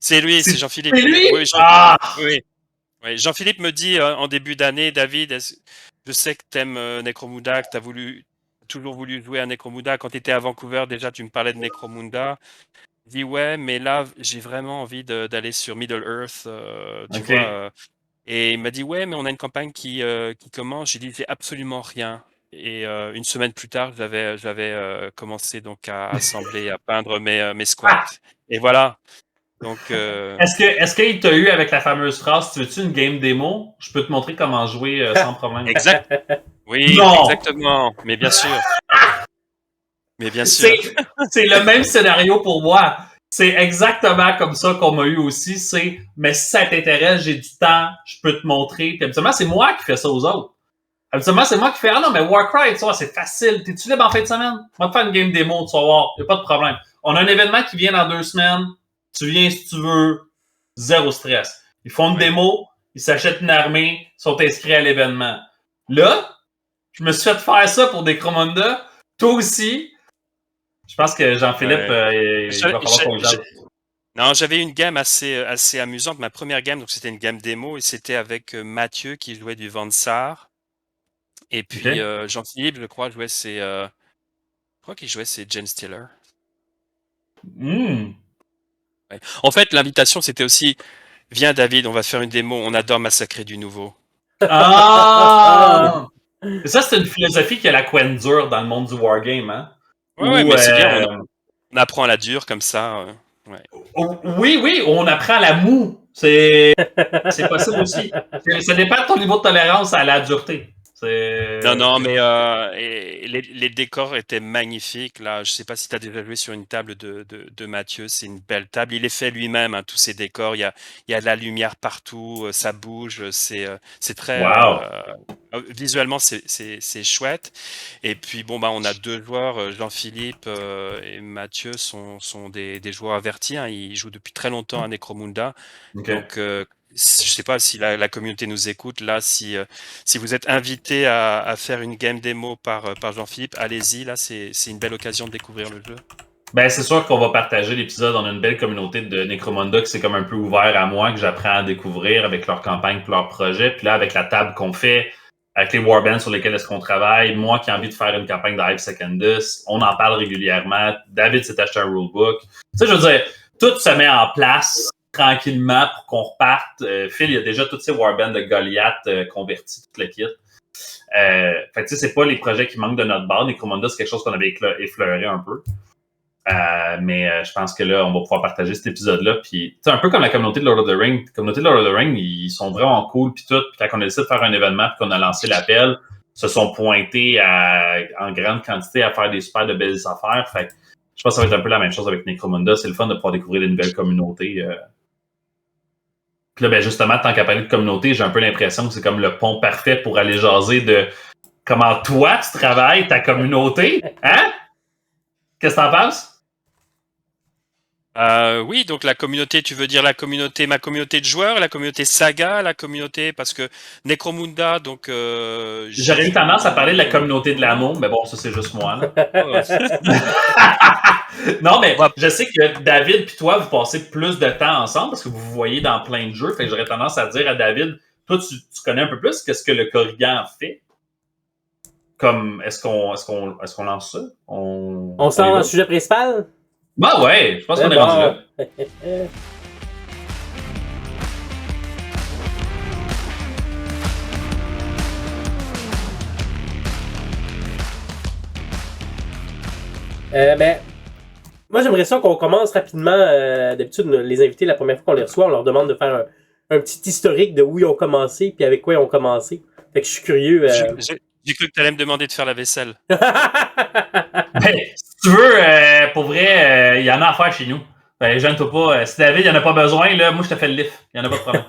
c'est lui, C'est c'est Jean-Philippe. c'est lui? Oui, Ah! oui, oui. Jean-Philippe me dit en début d'année, David, je sais que tu aimes Necromunda, que tu as toujours voulu jouer à Necromunda. Quand tu étais à Vancouver, déjà, tu me parlais de Necromunda. Je dis ouais, mais là, j'ai vraiment envie d'aller sur Middle Earth, tu OK. vois. Et il m'a dit, ouais, mais on a une campagne qui commence. J'ai dit, j'ai absolument rien. Et une semaine plus tard, j'avais commencé donc à assembler, à peindre mes squats. Ah! Et voilà. Donc, Est-ce qu'il t'a eu avec la fameuse phrase, tu veux-tu une game démo? Je peux te montrer comment jouer sans problème. exact. Oui, Non! exactement. Mais bien sûr. Mais bien sûr. C'est le même scénario pour moi. C'est exactement comme ça qu'on m'a eu aussi. Mais si ça t'intéresse, j'ai du temps, je peux te montrer. Puis habituellement, c'est moi qui fais ça aux autres. Habituellement, c'est moi qui fais, ah non, mais Warcry, tu vois, c'est facile. T'es-tu libre en fin de semaine? On va te faire une game démo, tu vas voir. Y a pas de problème. On a un événement qui vient dans 2 semaines. Tu viens si tu veux. Zéro stress. Ils font une démo, ils s'achètent une armée, ils sont inscrits à l'événement. Là, je me suis fait faire ça pour des Necromunda. Toi aussi. Je pense que Jean-Philippe, il va falloir qu'on jase. Non, j'avais une gamme assez amusante. Ma première gamme, donc c'était une gamme démo et c'était avec Mathieu qui jouait du Vansar. Et puis Ok. Jean-Philippe, je crois, je crois qu'il jouait c'est Jane Stealer. Hmm. Ouais. En fait, l'invitation c'était aussi viens David, on va faire une démo. On adore massacrer du nouveau. Ah! Et ça, c'est une philosophie qui a la couenne dure dans le monde du wargame, hein? Ouais, Où, mais c'est bien. On apprend à la dure comme ça. Ouais. oui, on apprend à la moue. C'est possible aussi. Ça dépend de ton niveau de tolérance à la dureté. Non, mais et les décors étaient magnifiques. Là, je sais pas si tu as déjà joué sur une table de Mathieu. C'est une belle table. Il les fait lui-même, hein, tous ces décors. Il y a de la lumière partout, ça bouge. C'est très Wow. visuellement, c'est chouette. Et puis bon, bah, on a 2 joueurs, Jean-Philippe et Mathieu sont des joueurs avertis, hein. Ils jouent depuis très longtemps à Necromunda. OK. Donc, je sais pas si la communauté nous écoute là, si vous êtes invité à faire une game démo par Jean-Philippe, allez-y, là c'est une belle occasion de découvrir le jeu. Ben, c'est sûr qu'on va partager l'épisode. On a une belle communauté de Necromunda qui c'est comme un peu ouvert à moi, que j'apprends à découvrir avec leur campagne et leur projet. Puis là, avec la table qu'on fait, avec les warbands sur lesquels est-ce qu'on travaille, moi qui ai envie de faire une campagne de Hype Secondus, on en parle régulièrement. David s'est acheté un rulebook. Tu sais, je veux dire, tout se met en place tranquillement pour qu'on reparte. Phil, il y a déjà tous ces warbands de Goliath convertis, toute la kit. Fait que tu sais, c'est pas les projets qui manquent de notre bord. Necromunda, c'est quelque chose qu'on avait effleuré un peu. Mais je pense que là, on va pouvoir partager cet épisode-là. Puis, un peu comme la communauté de Lord of the Rings. La communauté de Lord of the Rings, ils sont vraiment cool. Puis tout. Puis quand on a décidé de faire un événement, puis qu'on a lancé l'appel, se sont pointés en grande quantité à faire des super de belles affaires. Fait que je pense que ça va être un peu la même chose avec Necromunda. C'est le fun de pouvoir découvrir des nouvelles communautés. Puis là, ben justement, tant qu'à parler de communauté, j'ai un peu l'impression que c'est comme le pont parfait pour aller jaser de comment toi, tu travailles ta communauté. Hein? Qu'est-ce que t'en penses? Oui, donc la communauté, tu veux dire la communauté, ma communauté de joueurs, la communauté saga, la communauté, parce que Necromunda, donc j'aurais eu tendance à parler de la communauté de l'amour, mais bon, ça c'est juste moi. Non, mais je sais que David et toi, vous passez plus de temps ensemble parce que vous vous voyez dans plein de jeux. Fait que j'aurais tendance à dire à David, toi, tu connais un peu plus qu'est-ce que le Corrigan fait. Comme, est-ce qu'on lance ça? On sort dans le sujet principal? Bah ouais, je pense qu'on est rendu là. Ben, moi, j'aimerais ça qu'on commence rapidement. D'habitude, les invités, la première fois qu'on les reçoit, on leur demande de faire un petit historique de où ils ont commencé puis avec quoi ils ont commencé. Fait que je suis curieux. J'ai cru que tu allais me demander de faire la vaisselle. Ben, si tu veux, pour vrai, il y en a à faire chez nous. Ben, gêne-toi pas. Si David, il n'y en a pas besoin, là, moi, je te fais le lift. Il n'y en a pas de problème.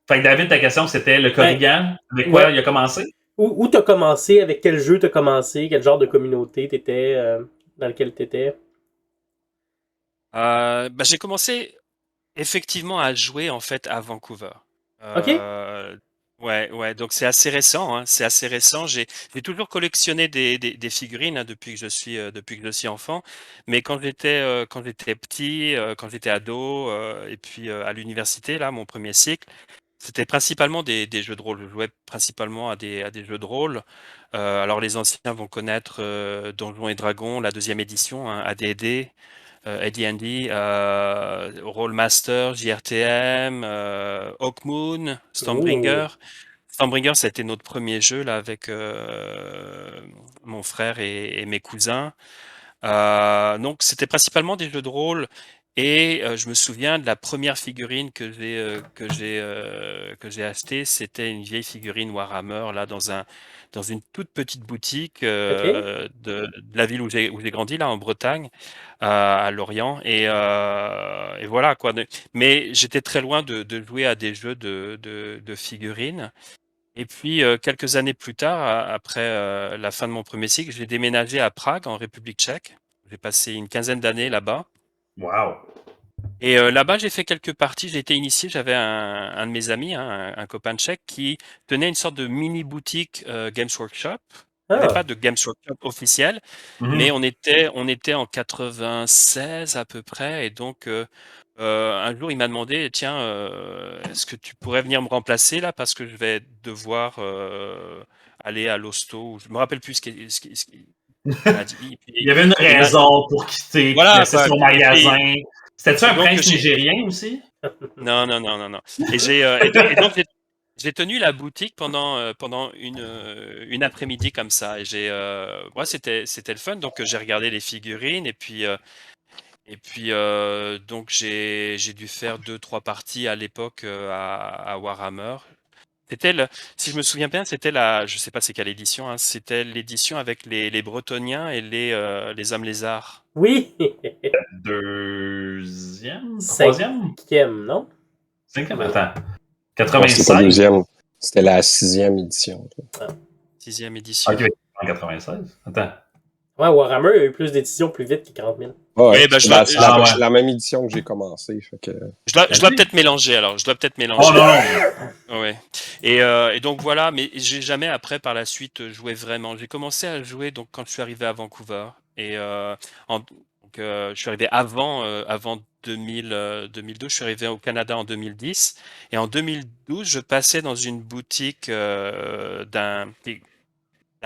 Fait que David, ta question, c'était le Corrigan. Avec quoi il a commencé? Où t'as commencé? Avec quel jeu t'as commencé? Quel genre de communauté t'étais dans lequel t'étais? J'ai commencé effectivement à jouer en fait à Vancouver. OK. Ouais, donc c'est assez récent, hein, c'est assez récent. J'ai toujours collectionné des figurines, hein, depuis que je suis enfant. Mais quand j'étais petit, quand j'étais ado, et puis à l'université, là, mon premier cycle, c'était principalement des jeux de rôle. Je jouais principalement à des jeux de rôle. Alors les anciens vont connaître Donjons et Dragons, la deuxième édition, hein, AD&D. AD&D, Rollmaster, JRTM, Hawkmoon, Stormbringer. Stormbringer, ça a été notre premier jeu là avec mon frère et mes cousins. Donc c'était principalement des jeux de rôle et je me souviens de la première figurine que j'ai achetée, c'était une vieille figurine Warhammer là dans une toute petite boutique de la ville où j'ai grandi là en Bretagne à Lorient et voilà quoi. Mais j'étais très loin de jouer à des jeux de figurines. Et puis, quelques années plus tard, après la fin de mon premier cycle, j'ai déménagé à Prague, en République tchèque. J'ai passé une quinzaine d'années là-bas. Wow. Et là-bas, j'ai fait quelques parties. J'ai été initié. J'avais un de mes amis, hein, un copain tchèque, qui tenait une sorte de mini-boutique Games Workshop. Il n'y avait pas de Games Workshop officiel, mais on était en 96 à peu près. Et donc, un jour, il m'a demandé, tiens, est-ce que tu pourrais venir me remplacer là parce que je vais devoir aller à l'hosto. Je me rappelle plus ce qu'il m'a dit. Il y avait une raison pour quitter, laisser son magasin. C'était-tu un prince nigérien aussi? Non. Et donc, j'ai tenu la boutique pendant une après-midi comme ça. Et moi, c'était le fun. Donc, j'ai regardé les figurines et puis donc j'ai dû faire 2-3 parties à l'époque à Warhammer. Si je me souviens bien, je sais pas c'est quelle édition, hein, c'était l'édition avec les Bretoniens et les hommes lézards. Oui! Deuxième? Troisième? Cinquième, non? Cinquième, attends. C'est 96? pas deuxième. C'était la 6e édition. 6e édition. Ok, en 96. Attends. Ouais, Warhammer a eu plus d'éditions plus vite que 40 000. Ouais, c'est la même édition que j'ai commencé. Fait que... Je dois peut-être mélanger alors. Oh non! Ouais. Et donc voilà, mais j'ai jamais après par la suite joué vraiment. J'ai commencé à jouer donc quand je suis arrivé à Vancouver et je suis arrivé avant 2012. Je suis arrivé au Canada en 2010 et en 2012 je passais dans une boutique d'un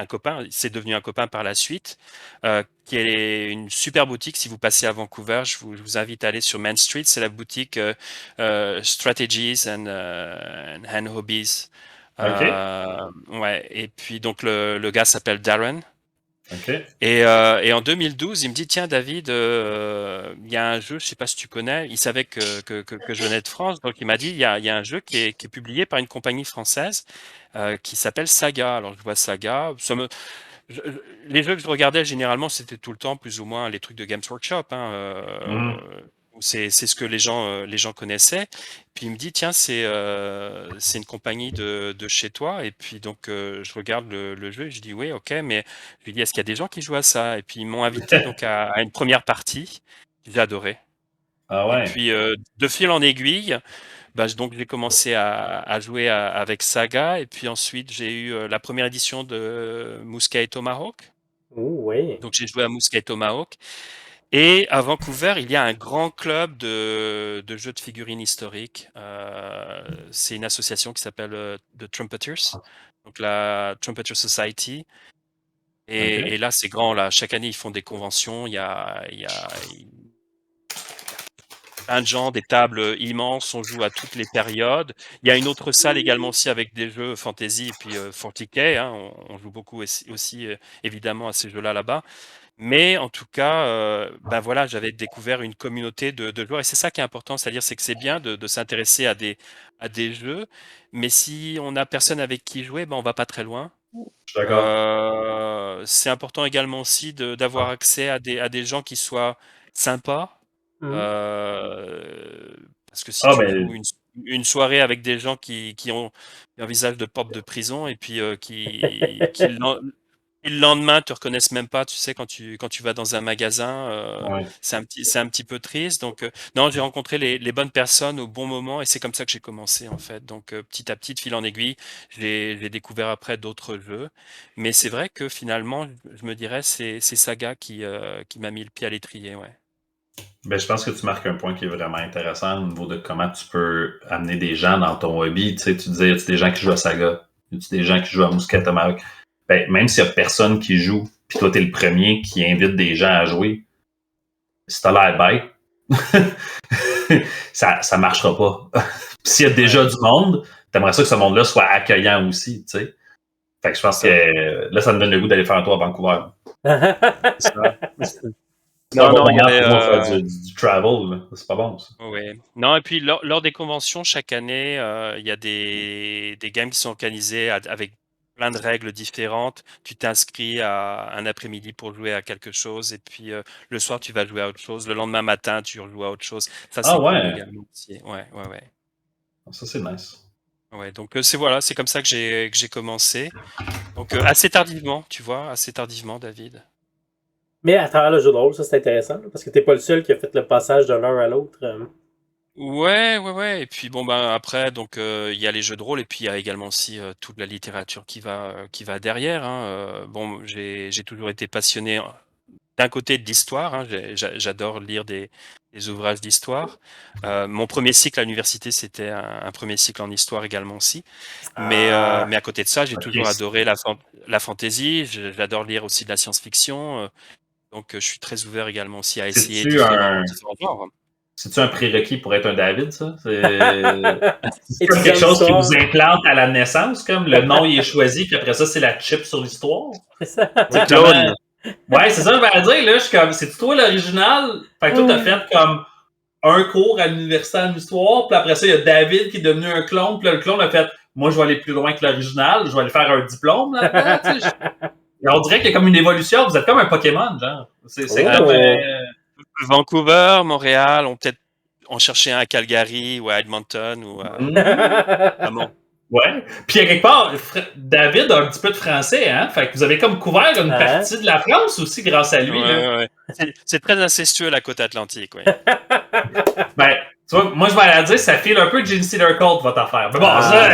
copain, c'est devenu un copain par la suite, qui est une super boutique. Si vous passez à Vancouver, je vous invite à aller sur Main Street. C'est la boutique Strategies and Hobbies. Ouais. Et puis donc le gars s'appelle Darren. Okay. Et en 2012, il me dit tiens David, il y a un jeu, je sais pas si tu connais. Il savait que je venais de France, donc il m'a dit il y a un jeu qui est publié par une compagnie française qui s'appelle Saga. Alors je vois Saga, les jeux que je regardais généralement c'était tout le temps plus ou moins les trucs de Games Workshop. C'est ce que les gens connaissaient. Puis il me dit tiens c'est une compagnie de chez toi et puis donc je regarde le jeu et je dis oui ok mais je lui dis est-ce qu'il y a des gens qui jouent à ça et puis ils m'ont invité donc à une première partie. J'ai adoré. Ah ouais. Et puis de fil en aiguille donc j'ai commencé à jouer avec Saga et puis ensuite j'ai eu la première édition de Musca Tomahawk. Ouais. Donc j'ai joué à Musca Tomahawk. Et à Vancouver, il y a un grand club de jeux de figurines historiques. C'est une association qui s'appelle The Trumpeters, donc la Trumpeter Society. Et là, c'est grand. Là, chaque année, ils font des conventions. Il y a plein de gens, des tables immenses. On joue à toutes les périodes. Il y a une autre salle également aussi avec des jeux fantasy et puis 40K. Hein, on joue beaucoup aussi évidemment à ces jeux-là là-bas. Mais en tout cas, voilà, j'avais découvert une communauté de joueurs et c'est ça qui est important, c'est-à-dire c'est que c'est bien de s'intéresser à des jeux, mais si on n'a personne avec qui jouer, on va pas très loin. Je suis d'accord. C'est important également aussi d'avoir accès à des gens qui soient sympas, parce que si tu joues une soirée avec des gens qui ont un visage de porte de prison et puis et le lendemain, te reconnaissent même pas, tu sais, quand tu vas dans un magasin, c'est un petit peu triste. Donc, non, j'ai rencontré les bonnes personnes au bon moment et c'est comme ça que j'ai commencé, en fait. Donc, petit à petit, de fil en aiguille, j'ai découvert après d'autres jeux. Mais c'est vrai que finalement, je me dirais, c'est Saga qui m'a mis le pied à l'étrier, ouais. Ben, je pense que tu marques un point qui est vraiment intéressant au niveau de comment tu peux amener des gens dans ton hobby. Tu sais, tu disais, y a-tu des gens qui jouent à Saga? Y a-tu des gens qui jouent à Musca Tomahawk? Ben, même s'il y a personne qui joue, puis toi, t'es le premier qui invite des gens à jouer, si t'as l'air bête, ça marchera pas. S'il y a déjà du monde, t'aimerais ça que ce monde-là soit accueillant aussi, tu sais. Fait que je pense que là, ça me donne le goût d'aller faire un tour à Vancouver. C'est ça. Non, Non, il y avait, faire du travel, là. C'est pas bon, ça. Ouais. Non, et puis lors des conventions, chaque année, il y a des games qui sont organisés avec plein de règles différentes. Tu t'inscris à un après-midi pour jouer à quelque chose, et puis le soir, tu vas jouer à autre chose. Le lendemain matin, tu rejoues à autre chose. Ça, c'est Ah cool ouais, également aussi. Ouais. ça c'est nice. Ouais, donc c'est comme ça que j'ai commencé. Donc assez tardivement, tu vois, assez tardivement, David. Mais à travers le jeu de rôle, ça c'est intéressant, là, parce que t'es pas le seul qui a fait le passage de l'un à l'autre. Ouais. Et puis bon ben après donc il y a les jeux de rôle et puis il y a également aussi toute la littérature qui va derrière. Hein. Bon j'ai toujours été passionné d'un côté de l'histoire. Hein. J'adore lire des ouvrages d'histoire. Mon premier cycle à l'université c'était un premier cycle en histoire également aussi. Mais à côté de ça j'ai toujours adoré la fantasy. J'adore lire aussi de la science-fiction. Donc je suis très ouvert également aussi à essayer C'est-tu différents genres. C'est-tu un prérequis pour être un David, ça? C'est Et comme tu quelque gagnes chose qui ça. vous implante à la naissance, comme le nom il est choisi, puis après ça, c'est la chip sur l'histoire? C'est ça. C'est clone. Ouais, c'est ça, je vais dire, là, je suis comme, c'est toi l'original? Fait que toi, t'as fait comme un cours à l'université en histoire, puis après ça, il y a David qui est devenu un clone, puis là, le clone a fait, moi, je vais aller plus loin que l'original, je vais aller faire un diplôme là-dedans, tu sais. On dirait qu'il y a comme une évolution, vous êtes comme un Pokémon, genre. C'est comme... Vancouver, Montréal, on cherchait un à Calgary ou à Edmonton ou à Ouais. Puis à quelque part, David a un petit peu de français, hein? Fait que vous avez comme couvert une partie de la France aussi grâce à lui. Ouais. C'est très incestueux la côte atlantique, oui. Ben, tu vois, moi je vais aller dire, ça file un peu Gene Cedar Colt votre affaire. Mais bon, ça.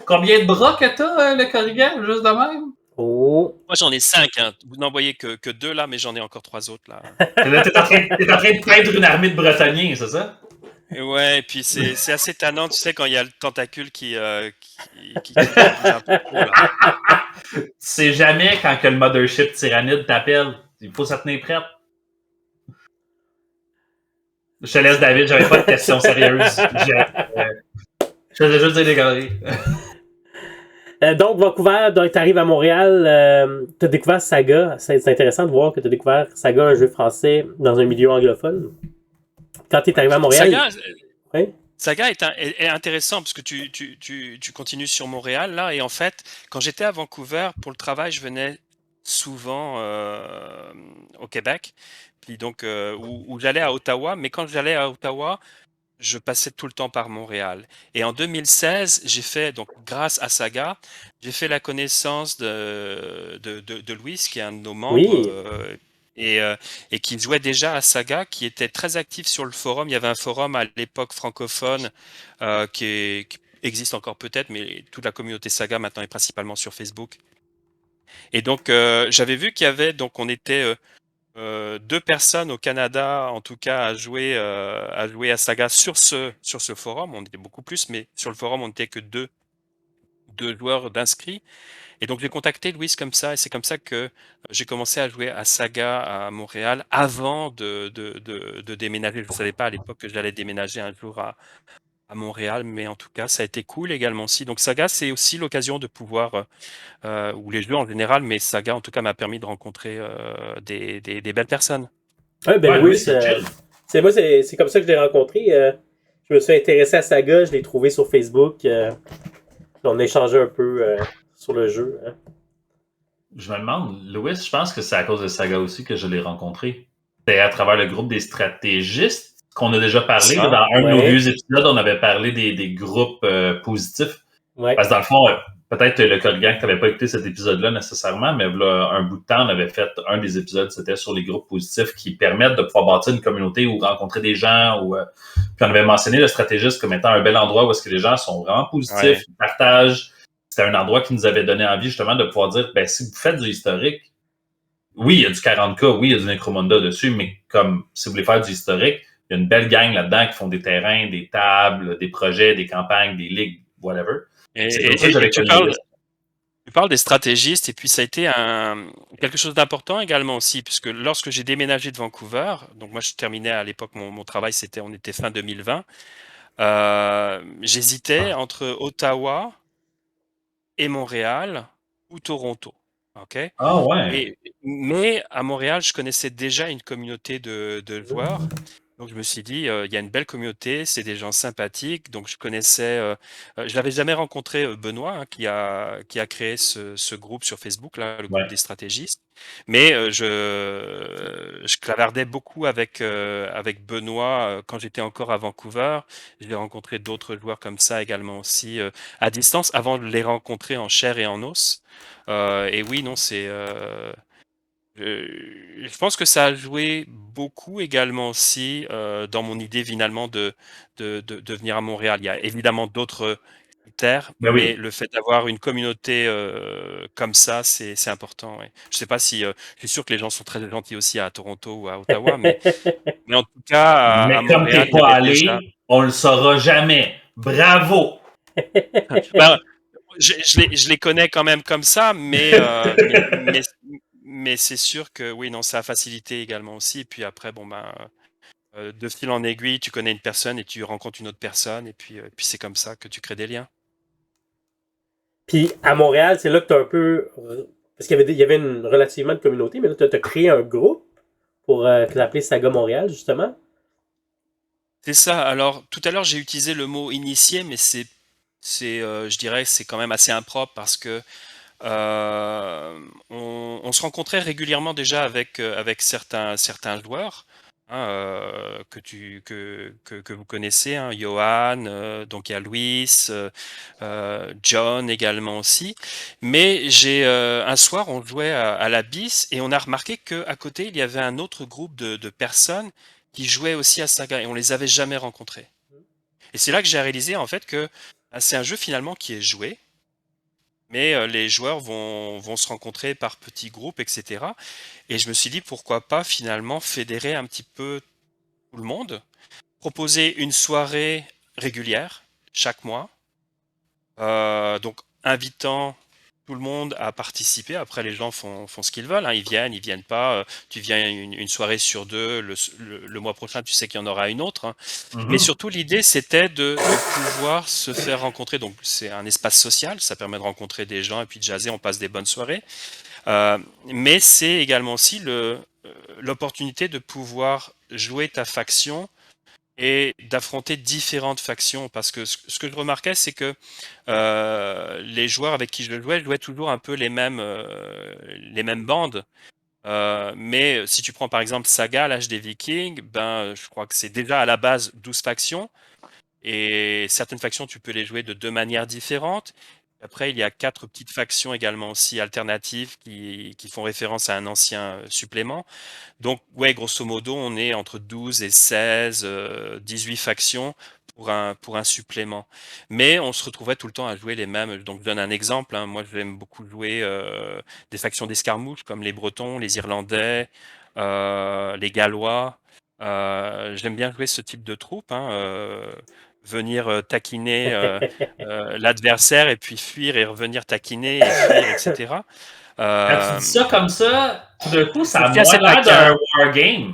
Combien de bras que t'as, le Corrigan, juste de même? Oh. Moi j'en ai 5, hein. Vous n'en voyez que 2 là, mais j'en ai encore 3 autres là. T'es en train de peindre une armée de Bretoniens, c'est ça? Et ouais, et puis c'est assez tannant, tu sais, quand il y a le tentacule qui un peu trop, là. Tu sais jamais quand que le mothership tyrannide t'appelle. Il faut se tenir prête. Je te laisse, David, j'avais pas de questions sérieuses. Je faisais juste dire des galeries. Donc, Vancouver, tu arrives à Montréal, tu as découvert Saga. C'est intéressant de voir que tu as découvert Saga, un jeu français, dans un milieu anglophone. Quand tu es arrivé à Montréal. Saga est intéressant parce que tu continues sur Montréal là, et en fait, quand j'étais à Vancouver pour le travail, je venais souvent au Québec, puis donc où j'allais à Ottawa, mais quand j'allais à Ottawa, je passais tout le temps par Montréal. Et en 2016, j'ai fait, donc grâce à Saga, j'ai fait la connaissance de Louis, qui est un de nos membres, et qui jouait déjà à Saga, qui était très actif sur le forum. Il y avait un forum à l'époque francophone qui existe encore peut-être, mais toute la communauté Saga maintenant est principalement sur Facebook. Et donc j'avais vu qu'il y avait, donc on était 2 personnes au Canada, en tout cas, à jouer à Saga sur ce forum. On était beaucoup plus, mais sur le forum, on n'était que deux joueurs d'inscrits. Et donc, j'ai contacté Louis comme ça, et c'est comme ça que j'ai commencé à jouer à Saga à Montréal avant de déménager. Je ne savais pas à l'époque que j'allais déménager un jour à Montréal, mais en tout cas, ça a été cool également aussi. Donc, Saga, c'est aussi l'occasion de pouvoir, ou les jeux en général, mais Saga, en tout cas, m'a permis de rencontrer des belles personnes. Ouais, oui, c'est comme ça que je l'ai rencontré. Je me suis intéressé à Saga, je l'ai trouvé sur Facebook. On a échangé un peu sur le jeu. Hein. Je me demande, Louis, je pense que c'est à cause de Saga aussi que je l'ai rencontré. C'est à travers le groupe des stratégistes qu'on a déjà parlé. Là, dans un de nos vieux épisodes, on avait parlé des groupes positifs. Ouais. Parce que dans le fond, peut-être le Corrigan que tu n'avais pas écouté cet épisode-là nécessairement, mais là, un bout de temps, on avait fait un des épisodes, c'était sur les groupes positifs qui permettent de pouvoir bâtir une communauté ou rencontrer des gens. Puis on avait mentionné le stratégiste comme étant un bel endroit où est-ce que les gens sont vraiment positifs, ils partagent. C'était un endroit qui nous avait donné envie justement de pouvoir dire, ben si vous faites du historique, oui, il y a du 40K, oui, il y a du Necromunda dessus, mais comme si vous voulez faire du historique, il y a une belle gang là-dedans qui font des terrains, des tables, des projets, des campagnes, des ligues, whatever. Et Tu parles des stratégistes et puis ça a été quelque chose d'important également aussi, puisque lorsque j'ai déménagé de Vancouver, donc moi je terminais à l'époque mon travail, on était fin 2020, j'hésitais entre Ottawa et Montréal ou Toronto. Ok. Ah ouais. Mais à Montréal, je connaissais déjà une communauté de joueurs. Donc je me suis dit, il y a une belle communauté, c'est des gens sympathiques. Donc je connaissais, je n'avais jamais rencontré Benoît, hein, qui a créé ce groupe sur Facebook, là, le groupe Ouais. des stratégistes. Mais je clavardais beaucoup avec Benoît quand j'étais encore à Vancouver. J'ai rencontré d'autres joueurs comme ça également aussi à distance, avant de les rencontrer en chair et en os. Et oui, non, je pense que ça a joué beaucoup également aussi dans mon idée finalement de venir à Montréal. Il y a évidemment d'autres critères, Ben mais oui. le fait d'avoir une communauté comme ça, c'est important. Ouais. Je sais pas si, je suis sûr que les gens sont très gentils aussi à Toronto ou à Ottawa, mais en tout cas, à Mais comme Montréal, t'es il y pas avait déjà. allé, on le saura jamais. Bravo! Ben, je les connais quand même comme ça, mais c'est sûr que oui, non, ça a facilité également aussi. Et puis après, bon ben, de fil en aiguille, tu connais une personne et tu rencontres une autre personne, et puis c'est comme ça que tu crées des liens. Puis à Montréal, c'est là que tu as un peu. Parce il y avait une, relativement de communauté, mais là, tu as créé un groupe pour l'appeler Saga Montréal, justement. C'est ça. Alors, tout à l'heure, j'ai utilisé le mot initié, mais je dirais, c'est quand même assez impropre parce que on se rencontrait régulièrement déjà avec certains joueurs, hein, que vous connaissez, hein, Johan, donc il y a Luis, John également aussi. Mais un soir, on jouait à la BIS et on a remarqué qu'à côté, il y avait un autre groupe de personnes qui jouaient aussi à Saga et on les avait jamais rencontrés. Et c'est là que j'ai réalisé en fait que c'est un jeu finalement qui est joué, mais les joueurs vont se rencontrer par petits groupes, etc. Et je me suis dit, pourquoi pas finalement fédérer un petit peu tout le monde, proposer une soirée régulière chaque mois, donc invitant tout le monde à participer. Après, les gens font ce qu'ils veulent, hein. Ils viennent pas. Tu viens une soirée sur deux. Le mois prochain, tu sais qu'il y en aura une autre, hein. Mais Mhm. surtout, l'idée, c'était de pouvoir se faire rencontrer. Donc, c'est un espace social. Ça permet de rencontrer des gens et puis de jaser. On passe des bonnes soirées. Mais c'est également aussi l'opportunité de pouvoir jouer ta faction et d'affronter différentes factions. Parce que ce que je remarquais, c'est que les joueurs avec qui je jouais toujours un peu les mêmes bandes. Mais si tu prends par exemple Saga, l'âge des Vikings, ben, je crois que c'est déjà à la base 12 factions. Et certaines factions, tu peux les jouer de deux manières différentes. Après, il y a 4 petites factions également aussi alternatives qui font référence à un ancien supplément. Donc, ouais, grosso modo, on est entre 12 et 16, 18 factions pour un supplément. Mais on se retrouvait tout le temps à jouer les mêmes. Donc, je donne un exemple, hein. Moi, j'aime beaucoup jouer des factions d'escarmouches comme les Bretons, les Irlandais, les Gallois. J'aime bien jouer ce type de troupe, hein, venir taquiner l'adversaire et puis fuir et revenir taquiner et fuir, etc. Quand tu Euh, dis ça comme ça, tout d'un coup, ça je a suis assez moins l'air taquin. d'un wargame.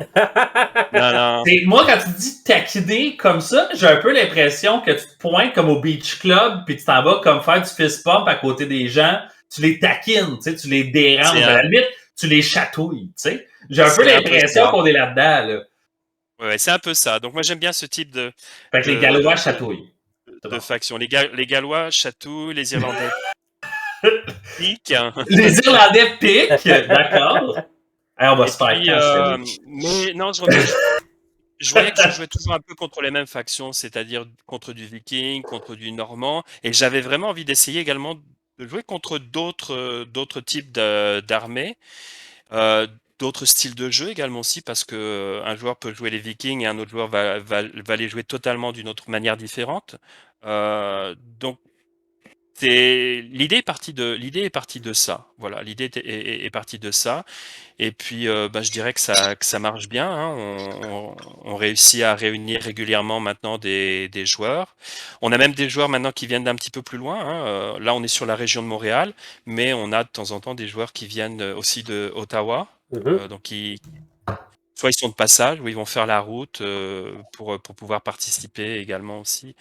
Non, non. Moi, quand tu dis taquiner comme ça, j'ai un peu l'impression que tu te pointes comme au beach club, puis tu t'en vas comme faire du fist pump à côté des gens. Tu les taquines, tu sais, tu les C'est déranges. À un, la limite, tu les chatouilles, tu sais. J'ai un peu c'est un peu l'impression ça. qu'on est là-dedans, là. Ouais, c'est un peu ça. Donc moi j'aime bien ce type Fait que les Gallois de, de, chatouillent. C'est de bon. faction. Les Gallois chatouillent, les Irlandais piquent, hein. Les Irlandais piquent, d'accord. Hey, on va Et se faire puis, canceller. mais non, je voyais que je jouais toujours un peu contre les mêmes factions, c'est-à-dire contre du Viking, contre du Normand, et j'avais vraiment envie d'essayer également de jouer contre d'autres types d'armées. Euh, D'autres styles de jeu également aussi, parce que un joueur peut jouer les Vikings et un autre joueur va les jouer totalement d'une autre manière différente. Donc l'idée est partie de ça. Voilà, l'idée est partie de ça. Et puis, je dirais que ça marche bien. Hein. On réussit à réunir régulièrement maintenant des joueurs. On a même des joueurs maintenant qui viennent d'un petit peu plus loin. Hein. Là, on est sur la région de Montréal, mais on a de temps en temps des joueurs qui viennent aussi de Ottawa. Donc, soit ils sont de passage, ou ils vont faire la route pour pouvoir participer également aussi.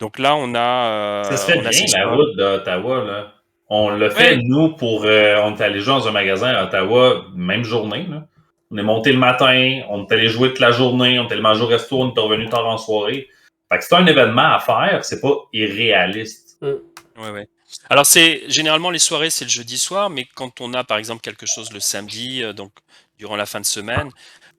Donc là, on a. Ça se fait bien, la route d'Ottawa, là. On l'a fait, Ouais. nous, on est allé jouer dans un magasin à Ottawa, même journée, là. On est monté le matin, on est allé jouer toute la journée, on est allé manger au resto, on est revenu tard en soirée. Fait que c'est un événement à faire, c'est pas irréaliste. Ouais. Alors, généralement les soirées, c'est le jeudi soir, mais quand on a par exemple quelque chose le samedi, donc durant la fin de semaine,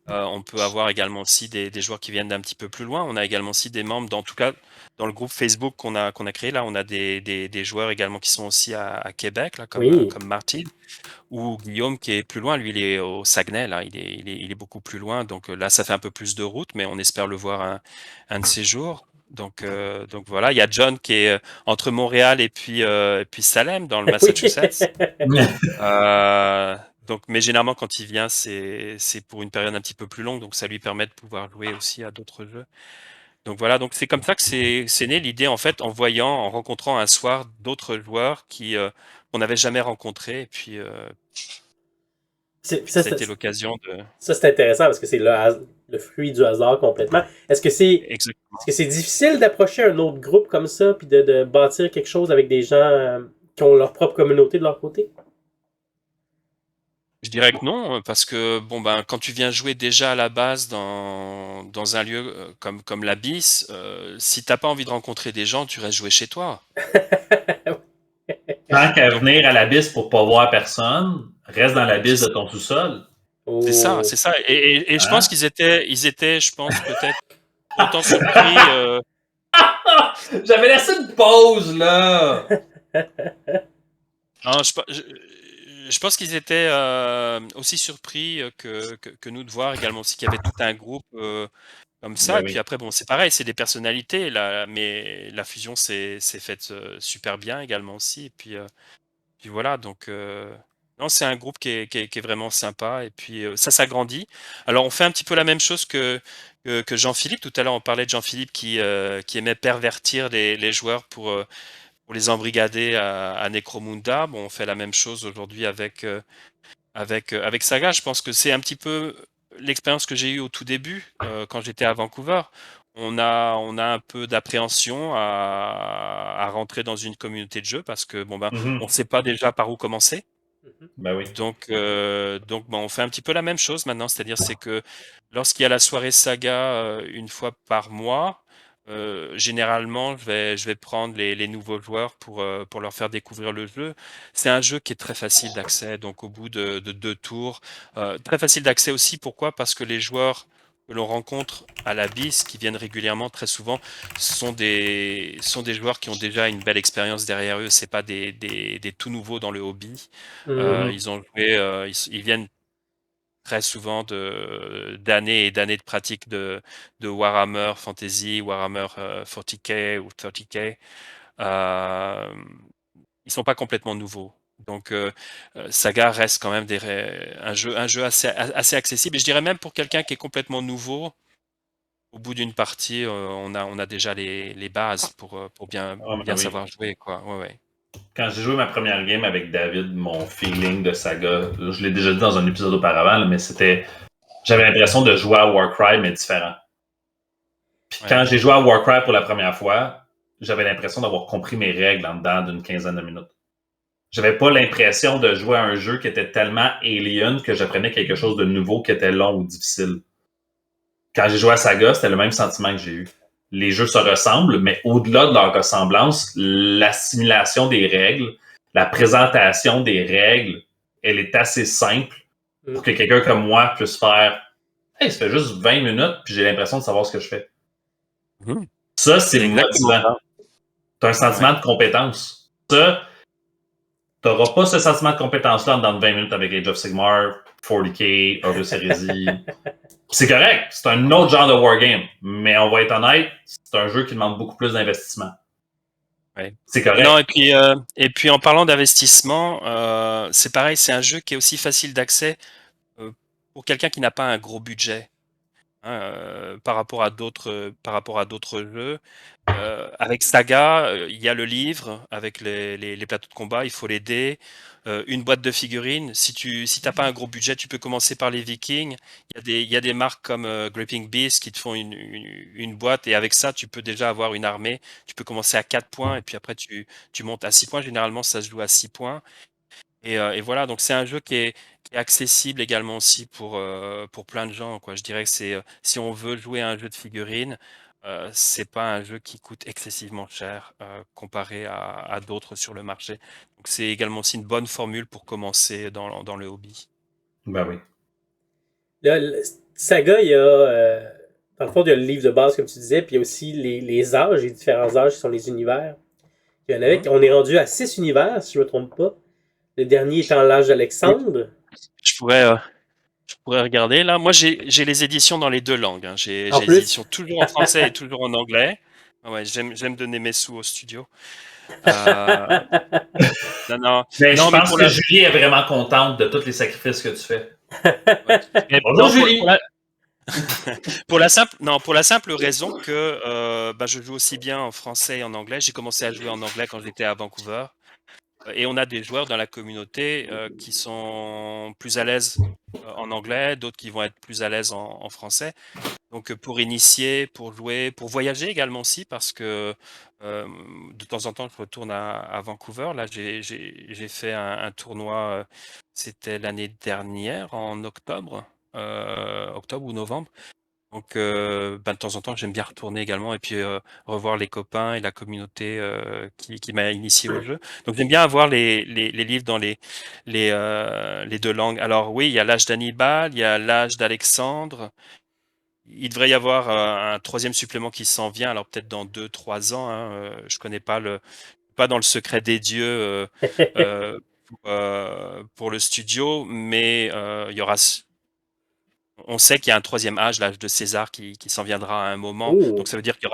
on peut avoir également aussi des joueurs qui viennent d'un petit peu plus loin. On a également aussi des membres, en tout cas dans le groupe Facebook qu'on a créé là, on a des joueurs également qui sont aussi à Québec, là, comme Martin ou Guillaume qui est plus loin. Lui, il est au Saguenay, là, il est beaucoup plus loin. Donc là, ça fait un peu plus de route, mais on espère le voir un de ces jours. Donc voilà, il y a John qui est entre Montréal et puis Salem dans le Massachusetts. Mais généralement quand il vient, c'est pour une période un petit peu plus longue, donc ça lui permet de pouvoir jouer aussi à d'autres jeux. Donc voilà, donc c'est comme ça que c'est né l'idée en fait, en rencontrant un soir d'autres joueurs qu'on n'avait jamais rencontrés, et puis ça a été l'occasion de. Ça c'est intéressant parce que c'est le fruit du hasard complètement. Est-ce que c'est difficile d'approcher un autre groupe comme ça puis de bâtir quelque chose avec des gens qui ont leur propre communauté de leur côté? Je dirais que non, parce que quand tu viens jouer déjà à la base dans un lieu comme l'Abysse, si t'as pas envie de rencontrer des gens, tu restes jouer chez toi. Tant qu'à venir à l'Abysse pour pas voir personne, reste dans l'Abysse de ton sous-sol. C'est ça. Et je pense qu'ils étaient, je pense, peut-être autant surpris. J'avais laissé une pause, là! Non, je pense qu'ils étaient aussi surpris que nous de voir également aussi qu'il y avait tout un groupe comme ça. Ben et puis après, c'est pareil, c'est des personnalités, là, mais la fusion s'est faite super bien également aussi. Et puis voilà, donc non, c'est un groupe qui est vraiment sympa. Et puis ça s'agrandit. Alors on fait un petit peu la même chose que Jean-Philippe. Tout à l'heure, on parlait de Jean-Philippe qui aimait pervertir les joueurs pour les embrigader à Necromunda. Bon, on fait la même chose aujourd'hui avec Saga. Je pense que c'est un petit peu l'expérience que j'ai eue au tout début, quand j'étais à Vancouver. On a un peu d'appréhension à rentrer dans une communauté de jeu parce que on ne sait pas déjà par où commencer. Ben oui. Donc on fait un petit peu la même chose maintenant, c'est-à-dire c'est que lorsqu'il y a la soirée Saga une fois par mois, généralement je vais prendre les nouveaux joueurs pour leur faire découvrir le jeu. C'est un jeu qui est très facile d'accès, donc au bout de 2 tours, très facile d'accès aussi. Pourquoi? Parce que les joueurs que l'on rencontre à l'Abysse, qui viennent régulièrement, très souvent, sont des joueurs qui ont déjà une belle expérience derrière eux. C'est pas des tout nouveaux dans le hobby. Ils ont joué, ils viennent très souvent d'années et d'années de pratique de Warhammer Fantasy, Warhammer 40K ou 30K. Ils sont pas complètement nouveaux. Donc Saga reste quand même un jeu assez accessible. Et je dirais même pour quelqu'un qui est complètement nouveau, au bout d'une partie, on a déjà les bases pour bien savoir jouer, quoi. Ouais. Quand j'ai joué ma première game avec David, mon feeling de Saga, je l'ai déjà dit dans un épisode auparavant, mais j'avais l'impression de jouer à Warcry, mais différent. Puis quand j'ai joué à Warcry pour la première fois, j'avais l'impression d'avoir compris mes règles en dedans d'une quinzaine de minutes. J'avais pas l'impression de jouer à un jeu qui était tellement alien que j'apprenais quelque chose de nouveau qui était long ou difficile. Quand j'ai joué à Saga, c'était le même sentiment que j'ai eu. Les jeux se ressemblent, mais au-delà de leur ressemblance, l'assimilation des règles, la présentation des règles, elle est assez simple pour que quelqu'un comme moi puisse faire « Hey, ça fait juste 20 minutes, puis j'ai l'impression de savoir ce que je fais. » Ça, c'est motivant. T'as un sentiment de compétence. Ça, t'auras pas ce sentiment de compétence-là dans 20 minutes avec Age of Sigmar, 40K, Horus Heresy. C'est correct, c'est un autre genre de wargame, mais on va être honnête, c'est un jeu qui demande beaucoup plus d'investissement. Ouais. C'est correct. Non, et puis en parlant d'investissement, c'est pareil, c'est un jeu qui est aussi facile d'accès pour quelqu'un qui n'a pas un gros budget. Hein, par rapport à d'autres jeux. Avec Saga, il y a le livre avec les plateaux de combat, il faut les dés, une boîte de figurines. Si t'as pas un gros budget, tu peux commencer par les Vikings. Il y a des marques comme Gripping Beast qui te font une boîte et avec ça, tu peux déjà avoir une armée. Tu peux commencer à 4 points et puis après tu montes à 6 points. Généralement, ça se joue à 6 points. Et voilà, donc c'est un jeu qui est accessible également aussi pour plein de gens, quoi. Je dirais que si on veut jouer à un jeu de figurines, c'est pas un jeu qui coûte excessivement cher comparé à d'autres sur le marché. Donc c'est également aussi une bonne formule pour commencer dans le hobby. Ben oui. Là, Saga, il y a. Dans le fond, il y a le livre de base, comme tu disais, puis il y a aussi les âges, les différents âges qui sont les univers. Il y en avait, on est rendu à 6 univers, si je ne me trompe pas. Le dernier étant l'âge d'Alexandre. Je pourrais regarder là. Moi, j'ai les éditions dans les deux langues. Hein. J'ai En les plus. éditions toujours en français et toujours en anglais. Ah ouais, j'aime donner mes sous au studio. Euh, non. Mais Non, je mais pense pour que la, Julie est vraiment contente de tous les sacrifices que tu fais. ouais. Mais Bonjour non, Julie! pour la simple raison que je joue aussi bien en français et en anglais. J'ai commencé à jouer en anglais quand j'étais à Vancouver. Et on a des joueurs dans la communauté qui sont plus à l'aise en anglais, d'autres qui vont être plus à l'aise en français. Donc pour initier, pour jouer, pour voyager également aussi, parce que de temps en temps je retourne à Vancouver. Là j'ai fait un tournoi, c'était l'année dernière en octobre, octobre ou novembre. Donc de temps en temps j'aime bien retourner également et puis revoir les copains et la communauté qui m'a initié au jeu. Donc j'aime bien avoir les livres dans les deux langues. Alors oui, il y a l'âge d'Hannibal, il y a l'âge d'Alexandre. Il devrait y avoir un troisième supplément qui s'en vient, alors peut-être dans 2-3 ans. Hein, je connais pas dans le secret des dieux pour le studio, mais il y aura. On sait qu'il y a un troisième âge, l'âge de César, qui s'en viendra à un moment. Oh. Donc ça veut dire il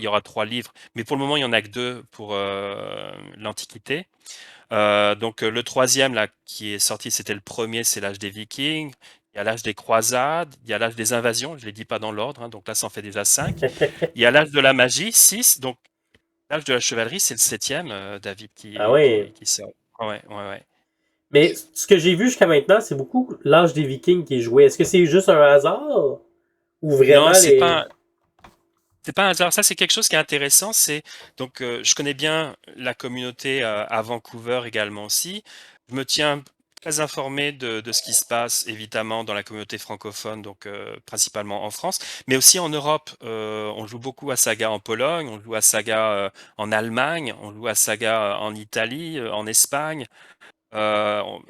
y aura trois livres. Mais pour le moment, il y en a que deux pour l'Antiquité. Donc le troisième là qui est sorti, c'était le premier, c'est l'âge des Vikings. Il y a l'âge des croisades, il y a l'âge des invasions, je ne les dis pas dans l'ordre, hein, donc là ça en fait déjà 5. Il y a l'âge de la magie, 6. Donc l'âge de la chevalerie, c'est le septième, David, Ah oui. qui sort. Ouais. Mais ce que j'ai vu jusqu'à maintenant, c'est beaucoup l'âge des Vikings qui est joué. Est-ce que c'est juste un hasard? Ou vraiment Non, les. c'est pas un hasard. Ça, c'est quelque chose qui est intéressant. Donc, je connais bien la communauté à Vancouver également aussi. Je me tiens très informé de ce qui se passe évidemment dans la communauté francophone, donc principalement en France, mais aussi en Europe. On joue beaucoup à Saga en Pologne, on joue à Saga en Allemagne, on joue à Saga en Italie, en Espagne.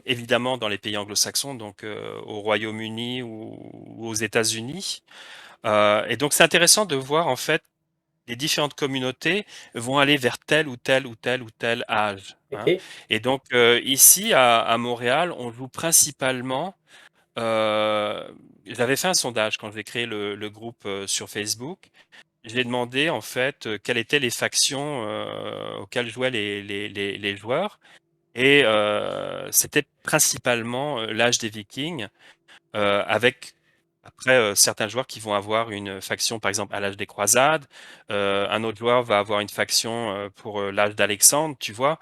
Évidemment dans les pays anglo-saxons, donc au Royaume-Uni ou aux États-Unis. Et donc c'est intéressant de voir en fait les différentes communautés vont aller vers tel ou tel ou tel ou tel âge. Hein. OK. Et donc ici à Montréal, on joue principalement. J'avais fait un sondage quand j'ai créé le groupe sur Facebook. J'ai demandé en fait quelles étaient les factions auxquelles jouaient les joueurs. Et c'était principalement l'âge des Vikings, avec après certains joueurs qui vont avoir une faction, par exemple, à l'âge des croisades. Un autre joueur va avoir une faction pour l'âge d'Alexandre, tu vois.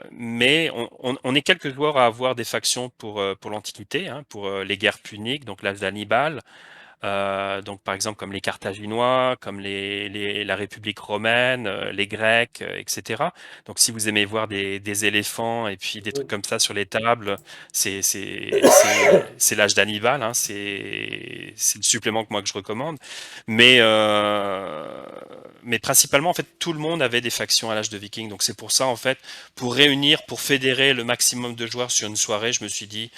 Mais on est quelques joueurs à avoir des factions pour l'Antiquité, hein, pour les guerres puniques, donc l'âge d'Hannibal. Donc, par exemple, comme les Carthaginois, comme la République romaine, les Grecs, etc. Donc, si vous aimez voir des éléphants et puis des trucs comme ça sur les tables, c'est l'âge d'Hannibal. Hein, c'est le supplément que je recommande. Mais principalement, en fait, tout le monde avait des factions à l'âge de Viking. Donc, c'est pour ça, en fait, pour réunir, pour fédérer le maximum de joueurs sur une soirée, je me suis dit,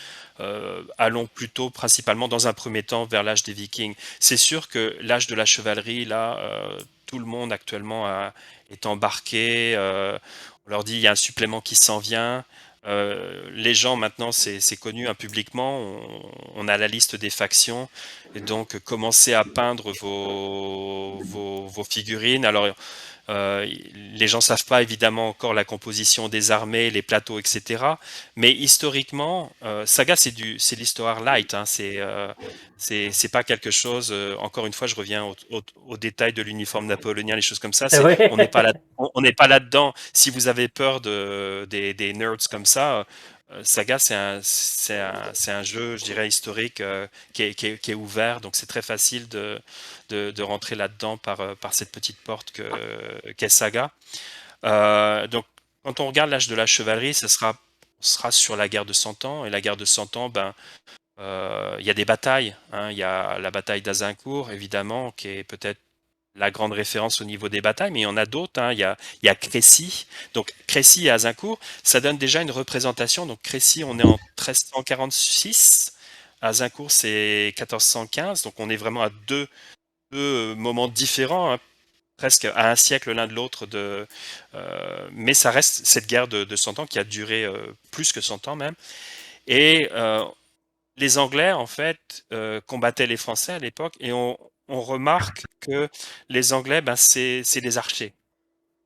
allons plutôt principalement dans un premier temps vers l'âge des Vikings. C'est sûr que l'âge de la chevalerie, là, tout le monde actuellement est embarqué. On leur dit il y a un supplément qui s'en vient. Les gens maintenant, c'est connu publiquement, on a la liste des factions, et donc commencez à peindre vos figurines. Alors, les gens savent pas évidemment encore la composition des armées, les plateaux, etc. Mais historiquement, Saga c'est l'histoire light. Hein, c'est pas quelque chose. Encore une fois, je reviens au détail de l'uniforme napoléonien, les choses comme ça. Ouais. On n'est pas là, on n'est pas là-dedans. Si vous avez peur des nerds comme ça. Saga, c'est un jeu, je dirais, historique qui est ouvert, donc c'est très facile de rentrer là-dedans par cette petite porte qu'est Saga. Donc, quand on regarde l'âge de la chevalerie, sera sur la guerre de 100 ans. Et la guerre de 100 ans, il y a des batailles. Hein. Il y a la bataille d'Azincourt, évidemment, qui est peut-être la grande référence au niveau des batailles, mais il y en a d'autres. Hein. Il y a Crécy. Donc, Crécy et Azincourt, ça donne déjà une représentation. Donc, Crécy, on est en 1346. Azincourt, c'est 1415. Donc, on est vraiment à deux moments différents, hein, presque à un siècle l'un de l'autre. Mais ça reste cette guerre de 100 ans qui a duré plus que 100 ans même. Et les Anglais, en fait, combattaient les Français à l'époque, et on remarque que les Anglais, c'est des archers.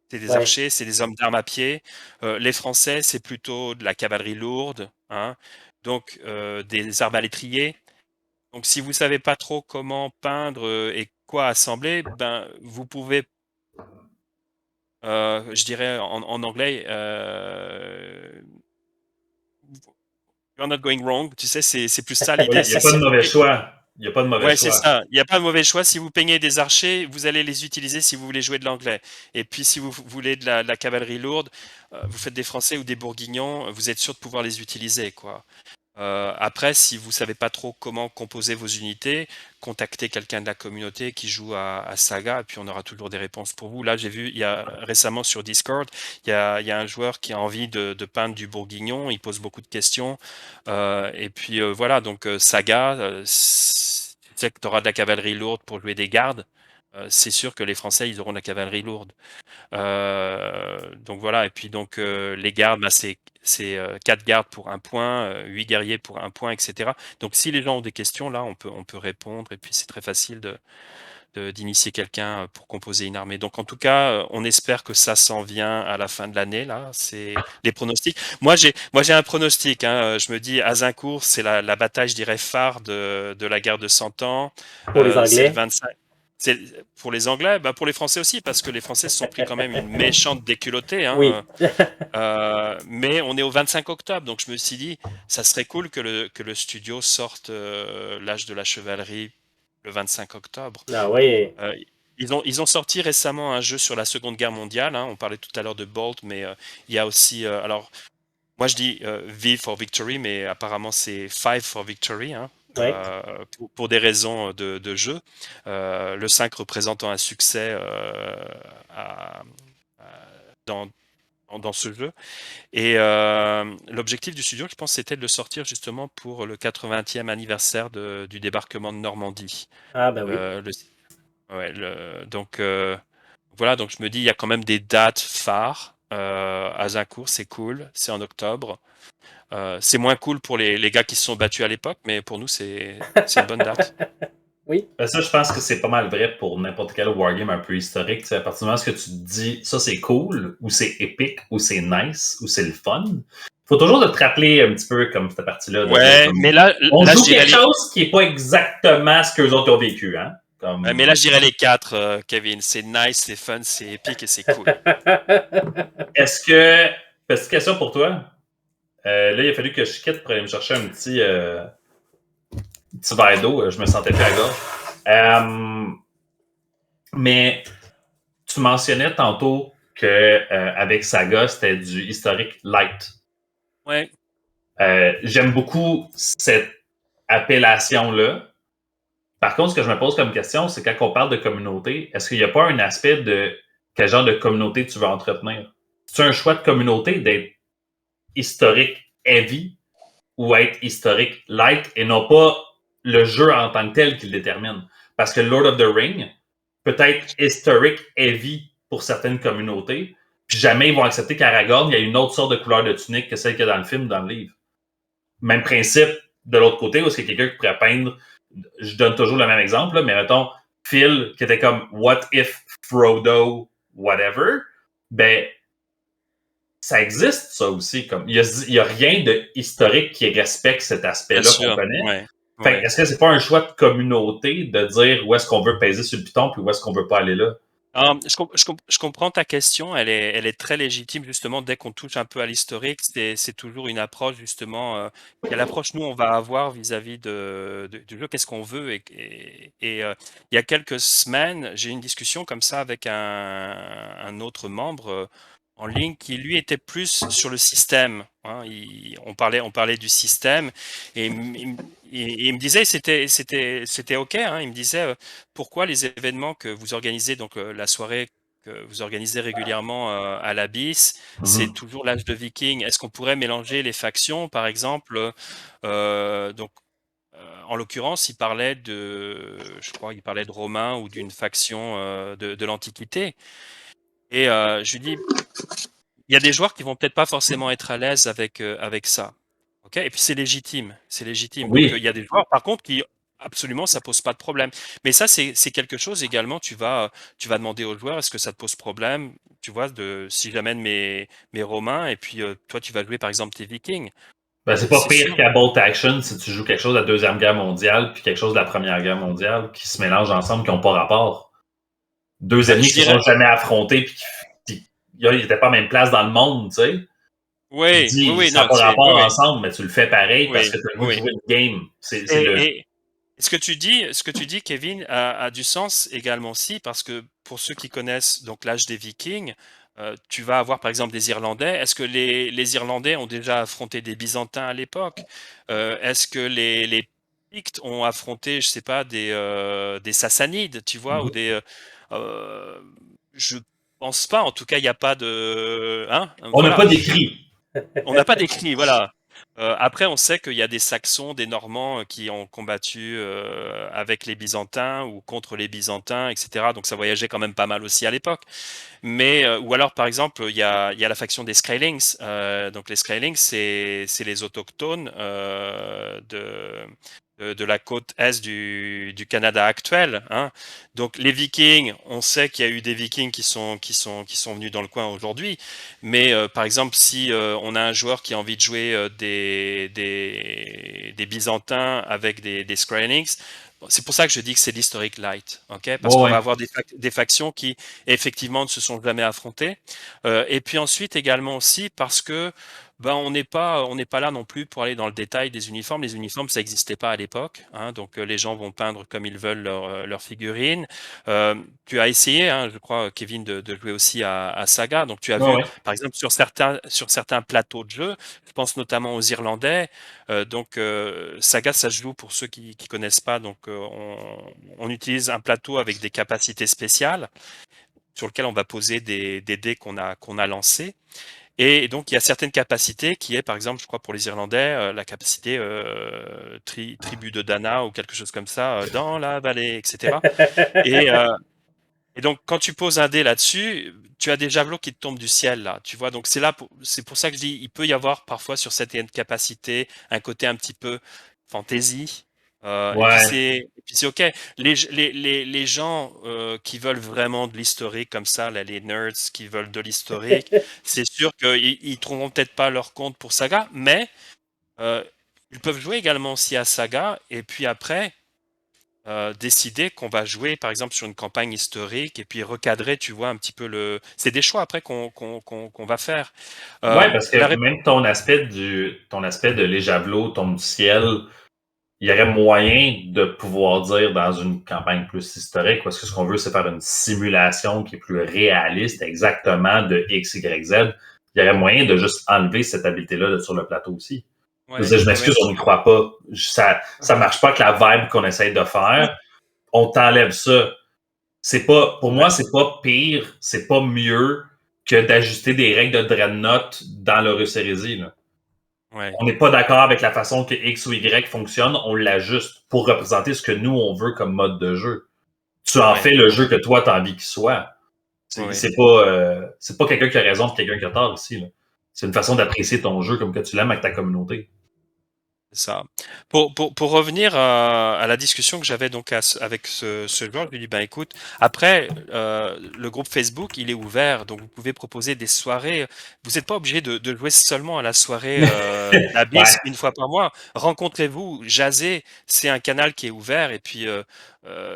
C'est des Ouais. archers, c'est des hommes d'armes à pied. Les Français, c'est plutôt de la cavalerie lourde, hein, donc des arbalétriers. Donc, si vous savez pas trop comment peindre et quoi assembler, vous pouvez, je dirais en anglais, you're not going wrong. Tu sais, c'est plus ça Oui, l'idée. il n'y a pas de mauvais choix. Il n'y a pas de mauvais Ouais, c'est choix. ça. Il n'y a pas de mauvais choix. Si vous peignez des archers, vous allez les utiliser si vous voulez jouer de l'anglais. Et puis, si vous voulez de la cavalerie lourde, vous faites des Français ou des Bourguignons, vous êtes sûr de pouvoir les utiliser, quoi. Après, si vous savez pas trop comment composer vos unités, contactez quelqu'un de la communauté qui joue à Saga, et puis on aura toujours des réponses pour vous. Là, j'ai vu, il y a récemment sur Discord, il y a un joueur qui a envie de peindre du Bourguignon, il pose beaucoup de questions, et puis voilà, donc Saga, tu sais que tu auras de la cavalerie lourde pour jouer des gardes. C'est sûr que les Français, ils auront de la cavalerie lourde. Donc voilà, et puis donc les gardes, c'est 4 gardes pour un point, 8 guerriers pour un point, etc. Donc si les gens ont des questions, là, on peut répondre, et puis c'est très facile d'initier quelqu'un pour composer une armée. Donc en tout cas, on espère que ça s'en vient à la fin de l'année, là. C'est les pronostics. Moi, j'ai un pronostic. Hein. Je me dis, Azincourt, c'est la bataille, je dirais, phare de la guerre de 100 ans. Pour les C'est le Anglais. 25. C'est pour les Anglais, pour les Français aussi, parce que les Français se sont pris quand même une méchante déculottée. Oui. Hein. Mais on est au 25 octobre, donc je me suis dit, ça serait cool que le studio sorte l'âge de la chevalerie le 25 octobre. Ah oui. Ils ont sorti récemment un jeu sur la Seconde Guerre mondiale. Hein. On parlait tout à l'heure de Bolt, mais il y a aussi. Alors, moi je dis V for Victory, mais apparemment c'est Five for Victory. Hein. Ouais. Pour des raisons de jeu. Le 5 représentant un succès dans ce jeu. Et l'objectif du studio, je pense, c'était de le sortir justement pour le 80e anniversaire du débarquement de Normandie. Ah ben oui. Donc voilà, donc je me dis, il y a quand même des dates phares. Azincourt, c'est cool, c'est en octobre. C'est moins cool pour les gars qui se sont battus à l'époque, mais pour nous, c'est une bonne date. Oui. Ça, je pense que c'est pas mal vrai pour n'importe quel wargame un peu historique. T'sais, à partir du moment où tu te dis ça c'est cool, ou c'est épique, ou c'est nice, ou c'est le fun, faut toujours te rappeler un petit peu comme cette partie-là. Ouais, mais là, on là, joue quelque chose qui est pas exactement ce qu'eux autres ont vécu. Hein? Mais là, je dirais les 4, Kevin. C'est nice, c'est fun, c'est épique et c'est cool. Est-ce que... Petite question pour toi. Là, il a fallu que je quitte pour aller me chercher un petit verre d'eau. Je me sentais plus à gorge. Mais tu mentionnais tantôt qu'avec Saga, c'était du historique light. Ouais. J'aime beaucoup cette appellation-là. Par contre, ce que je me pose comme question, c'est quand on parle de communauté, est-ce qu'il n'y a pas un aspect de quel genre de communauté tu veux entretenir? C'est un choix de communauté d'être historique heavy ou être historique light et non pas le jeu en tant que tel qui le détermine. Parce que Lord of the Ring peut être historique heavy pour certaines communautés, Puis jamais ils vont accepter qu'Aragorn, il y a une autre sorte de couleur de tunique que celle qu'il y a dans le film ou dans le livre. Même principe de l'autre côté, où c'est quelqu'un qui pourrait peindre, je donne toujours le même exemple, là, mais mettons, Phil, qui était comme What if Frodo, whatever, ben, ça existe, ça aussi. Comme, il y a rien de historique qui respecte cet aspect-là qu'on connaît. Ouais. Fait, est-ce que c'est pas un choix de communauté de dire où est-ce qu'on veut peser sur le piton puis où est-ce qu'on veut pas aller là? Je comprends ta question, elle est très légitime justement. Dès qu'on touche un peu à l'historique, c'est toujours une approche justement. Quelle approche nous on va avoir vis-à-vis du jeu, qu'est-ce qu'on veut il y a quelques semaines, j'ai eu une discussion comme ça avec un autre membre en ligne qui lui était plus sur le système. Hein. On parlait du système et il me disait c'était ok. Hein. Il me disait pourquoi les événements que vous organisez, donc la soirée que vous organisez régulièrement à l'Abysse, c'est toujours l'âge de Viking. Est-ce qu'on pourrait mélanger les factions, par exemple en l'occurrence, il parlait je crois, il parlait de Romains ou d'une faction de l'Antiquité. Et je lui dis, il y a des joueurs qui vont peut-être pas forcément être à l'aise avec ça. Ok. Et puis c'est légitime. Oui. Donc il y a des joueurs, par contre, qui absolument ça pose pas de problème. Mais ça c'est quelque chose également. Tu vas demander aux joueurs, est-ce que ça te pose problème? Tu vois, si j'amène mes Romains et puis toi tu vas jouer par exemple tes Vikings. Ben, c'est pas C'est pire sûr. qu'à Bolt Action si tu joues quelque chose de la Deuxième Guerre mondiale puis quelque chose de la Première Guerre mondiale qui se mélangent ensemble, qui n'ont pas rapport. Deux ennemis qui ne se sont jamais affrontés puis qui n'étaient pas à la même place dans le monde, tu sais. Oui, Ça n'a non, pas rapport oui. ensemble, mais tu le fais pareil Oui, parce que tu as le goût de oui. jouer une game. Et ce que tu dis, Kevin, a du sens également aussi, parce que pour ceux qui connaissent donc l'âge des Vikings, tu vas avoir par exemple des Irlandais. Est-ce que les Irlandais ont déjà affronté des Byzantins à l'époque? Est-ce que les Pictes ont affronté, je sais pas, des Sassanides, tu vois, ou je pense pas. En tout cas, il n'y a pas de, hein, On n'a voilà. pas d'écrit. On n'a pas d'écrit, voilà. Après, on sait qu'il y a des Saxons, des Normands qui ont combattu avec les Byzantins ou contre les Byzantins, etc. Donc ça voyageait quand même pas mal aussi à l'époque. Mais ou alors, par exemple, il y a la faction des Skrylings. Donc les Skrylings, c'est les autochtones de la côte est du Canada actuel. Hein. Donc les Vikings, on sait qu'il y a eu des Vikings qui sont venus dans le coin aujourd'hui. Mais par exemple, si on a un joueur qui a envie de jouer des Byzantins avec des Skrylings, c'est pour ça que je dis que c'est l'historique light, ok? Parce qu'on va avoir des factions qui effectivement ne se sont jamais affrontées. Et puis ensuite également aussi parce que on n'est pas là non plus pour aller dans le détail des uniformes. Les uniformes, ça n'existait pas à l'époque, hein, donc les gens vont peindre comme ils veulent leurs figurines. Tu as essayé, hein, je crois, Kevin, de jouer aussi à Saga. Donc tu as vu, par exemple, sur certains plateaux de jeu, je pense notamment aux Irlandais. Saga, ça se joue pour ceux qui connaissent pas. Donc on utilise un plateau avec des capacités spéciales sur lequel on va poser des dés qu'on a lancés. Et donc, il y a certaines capacités qui est, par exemple, je crois pour les Irlandais, la capacité tribu de Dana ou quelque chose comme ça, dans la vallée, etc. Et donc, quand tu poses un dé là-dessus, tu as des javelots qui te tombent du ciel, là. Tu vois, donc c'est pour ça que je dis, il peut y avoir parfois sur certaines capacités un côté un petit peu fantasy. Et puis c'est ok. Les gens qui veulent vraiment de l'historique comme ça, là, les nerds qui veulent de l'historique, c'est sûr qu'ils trouveront peut-être pas leur compte pour Saga, mais ils peuvent jouer également aussi à Saga et puis après décider qu'on va jouer par exemple sur une campagne historique et puis recadrer, tu vois, un petit peu c'est des choix après qu'on va faire. Parce que même ton aspect de les javelots tombe du ciel, il y aurait moyen de pouvoir dire dans une campagne plus historique, parce que ce qu'on veut, c'est faire une simulation qui est plus réaliste, exactement de X, Y, Z. Il y aurait moyen de juste enlever cette habileté-là sur le plateau aussi. Je m'excuse, on n'y croit pas. Ça marche pas avec la vibe qu'on essaye de faire. On t'enlève ça. Pour moi, c'est pas pire, c'est pas mieux que d'ajuster des règles de Dreadnought dans l'Horus Heresy, là. On n'est pas d'accord avec la façon que X ou Y fonctionne, on l'ajuste pour représenter ce que nous, on veut comme mode de jeu. Tu en fais le jeu que toi, tu as envie qu'il soit. C'est pas quelqu'un qui a raison et quelqu'un qui a tort ici. Là. C'est une façon d'apprécier ton jeu comme que tu l'aimes avec ta communauté. C'est ça. Pour revenir à la discussion que j'avais donc avec ce joueur, je lui dis ben écoute, après le groupe Facebook il est ouvert, donc vous pouvez proposer des soirées. Vous n'êtes pas obligé de jouer seulement à la soirée la BIS une fois par mois. Rencontrez-vous, jasez. C'est un canal qui est ouvert et puis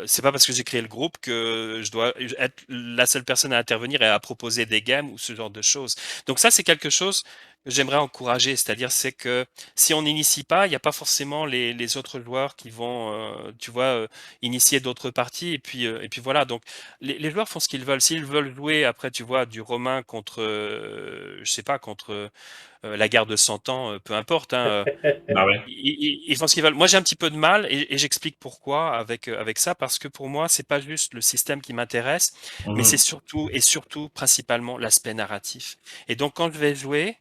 c'est pas parce que j'ai créé le groupe que je dois être la seule personne à intervenir et à proposer des games ou ce genre de choses. Donc ça c'est quelque chose que j'aimerais encourager, c'est-à-dire c'est que si on n'initie pas, il n'y a pas forcément les autres joueurs qui vont, tu vois, initier d'autres parties. Et puis voilà. Donc, les joueurs font ce qu'ils veulent. S'ils veulent jouer, après, tu vois, du romain contre, je sais pas, contre la guerre de 100 ans, peu importe. Hein, Ah ouais. ils font ce qu'ils veulent. Moi, j'ai un petit peu de mal et j'explique pourquoi avec ça, parce que pour moi, c'est pas juste le système qui m'intéresse, mais c'est surtout et surtout principalement l'aspect narratif. Et donc, quand je vais jouer,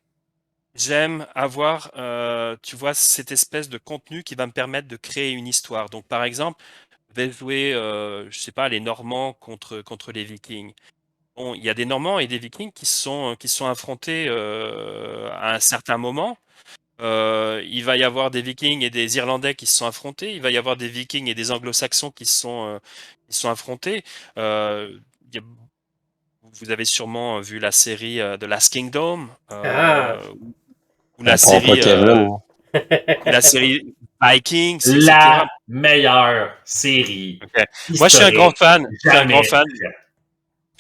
j'aime avoir, tu vois, cette espèce de contenu qui va me permettre de créer une histoire. Donc, par exemple, je vais jouer, je sais pas, les Normands contre les Vikings. Bon, il y a des Normands et des Vikings qui sont affrontés à un certain moment. Il va y avoir des Vikings et des Irlandais qui se sont affrontés. Il va y avoir des Vikings et des Anglo-Saxons qui sont affrontés. Il y a- Vous avez sûrement vu la série The Last Kingdom. Ah! Ou la Prends pas série, Kevin. la série Vikings, etc. La meilleure série. Ok. Moi, je suis un grand fan. Je suis un grand fan. Je suis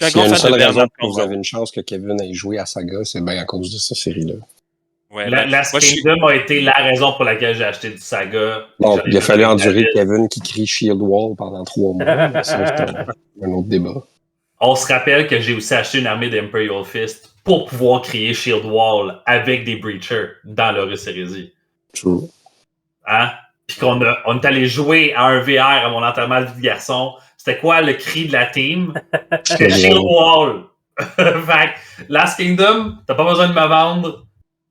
un S'il y a grand une fan de seule raison Bernard pour que vous Cornwell. avez une chance que Kevin ait joué à Saga, c'est bien à cause de cette série-là. Ouais, Last moi, je suis... Kingdom a été la raison pour laquelle j'ai acheté du Saga. Donc, il a fallu endurer David. Kevin qui crie Shield Wall pendant 3 mois. Mais ça, c'est un autre débat. On se rappelle que j'ai aussi acheté une armée d'Imperial Fist pour pouvoir créer Shield Wall avec des Breachers dans l'Horus Heresy. True. Hein? Puis on est allé jouer à un VR à mon enterrement de vie de garçon. C'était quoi le cri de la team? C'était Shield Wall. Fait que Last Kingdom, t'as pas besoin de me vendre.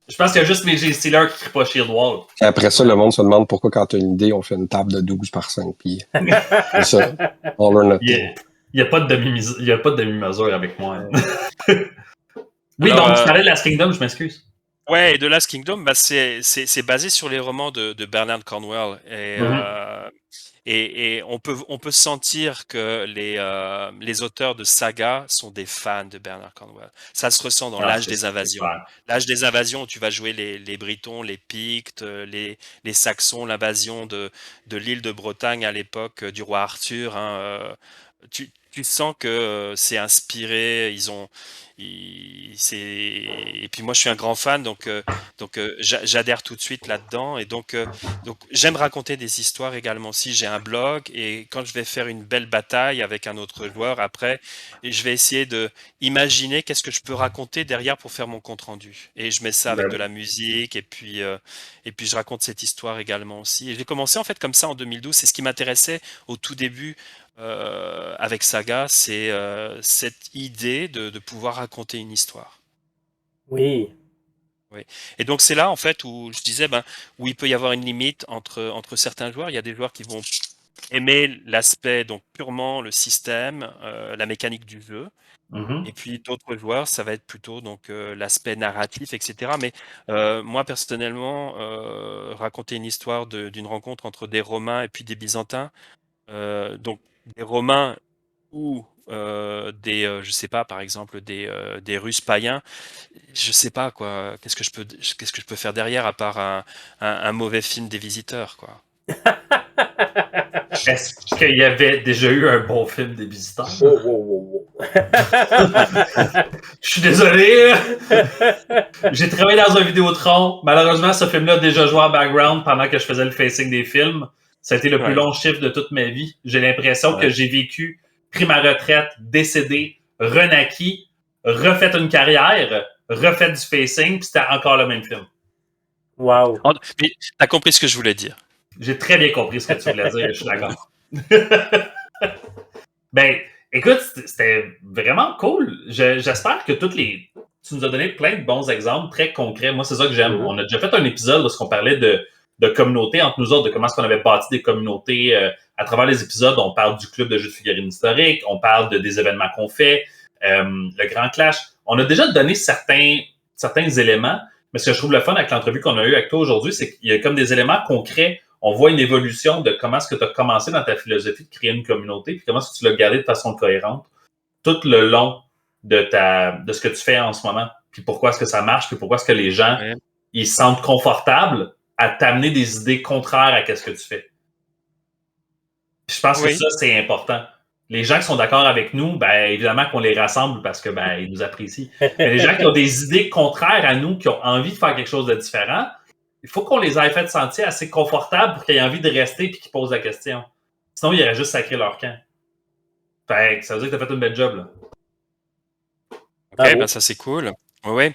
Je pense qu'il y a juste mes Steelers qui crient pas Shield Wall. Et après ça, le monde se demande pourquoi, quand t'as une idée, on fait une table de 12 par 5 pieds. C'est ça. All or nothing. Il n'y a pas de demi-mesure avec moi. Oui, Alors, donc tu parlais de Last Kingdom, je m'excuse. Ouais, et The Last Kingdom, bah, c'est basé sur les romans de Bernard Cornwell. Et on peut sentir que les auteurs de saga sont des fans de Bernard Cornwell. Ça se ressent dans l'âge des invasions. L'âge des invasions où tu vas jouer les Britons, les Pictes, les Saxons, l'invasion de l'île de Bretagne à l'époque du roi Arthur. Hein, tu sens que c'est inspiré, et puis moi je suis un grand fan, donc j'adhère tout de suite là-dedans, et donc j'aime raconter des histoires également. Si j'ai un blog et quand je vais faire une belle bataille avec un autre joueur après, je vais essayer de imaginer qu'est-ce que je peux raconter derrière pour faire mon compte rendu, et je mets ça avec de la musique, et puis je raconte cette histoire également aussi. Et j'ai commencé en fait comme ça en 2012. C'est ce qui m'intéressait au tout début. Avec Saga, c'est cette idée de pouvoir raconter une histoire. Oui. Oui. Et donc c'est là en fait où je disais où il peut y avoir une limite entre certains joueurs. Il y a des joueurs qui vont aimer l'aspect donc purement le système, la mécanique du jeu. Et puis d'autres joueurs, ça va être plutôt donc l'aspect narratif, etc. Mais moi personnellement, raconter une histoire d'une rencontre entre des Romains et puis des Byzantins, donc des Romains ou je sais pas, par exemple des Russes païens, je sais pas quoi. Qu'est-ce que je peux faire derrière à part un mauvais film des Visiteurs, quoi. Est-ce qu'il y avait déjà eu un bon film des Visiteurs? Wow. Je suis désolé. J'ai travaillé dans un Vidéotron. Malheureusement, ce film-là a déjà joué en background pendant que je faisais le facing des films. Ça a été le plus long chiffre de toute ma vie. J'ai l'impression que j'ai vécu, pris ma retraite, décédé, renaquis, refait une carrière, refait du facing, puis c'était encore le même film. Wow. Mais t'as compris ce que je voulais dire. J'ai très bien compris ce que tu voulais dire, je suis d'accord. Ben, écoute, c'était vraiment cool. J'espère que tu nous as donné plein de bons exemples très concrets. Moi, c'est ça que j'aime. On a déjà fait un épisode où on parlait de communautés entre nous autres, de comment est-ce qu'on avait bâti des communautés. À travers les épisodes, on parle du club de jeux de figurines historiques, on parle des événements qu'on fait. le Grand Clash. On a déjà donné certains éléments, mais ce que je trouve le fun avec l'entrevue qu'on a eue avec toi aujourd'hui, c'est qu'il y a comme des éléments concrets. On voit une évolution de comment est-ce que tu as commencé dans ta philosophie de créer une communauté, puis comment est-ce que tu l'as gardé de façon cohérente tout le long de ce que tu fais en ce moment, puis pourquoi est-ce que ça marche, puis pourquoi est-ce que les gens ils se sentent confortables à t'amener des idées contraires à ce que tu fais. Puis je pense que ça, c'est important. Les gens qui sont d'accord avec nous, ben évidemment qu'on les rassemble parce que ben ils nous apprécient. Mais les gens qui ont des idées contraires à nous, qui ont envie de faire quelque chose de différent, il faut qu'on les ait fait sentir assez confortables pour qu'ils aient envie de rester et qu'ils posent la question. Sinon, ils auraient juste sacré leur camp. Fait que ça veut dire que tu as fait une belle job, là. Ok, ben ça c'est cool. Oui.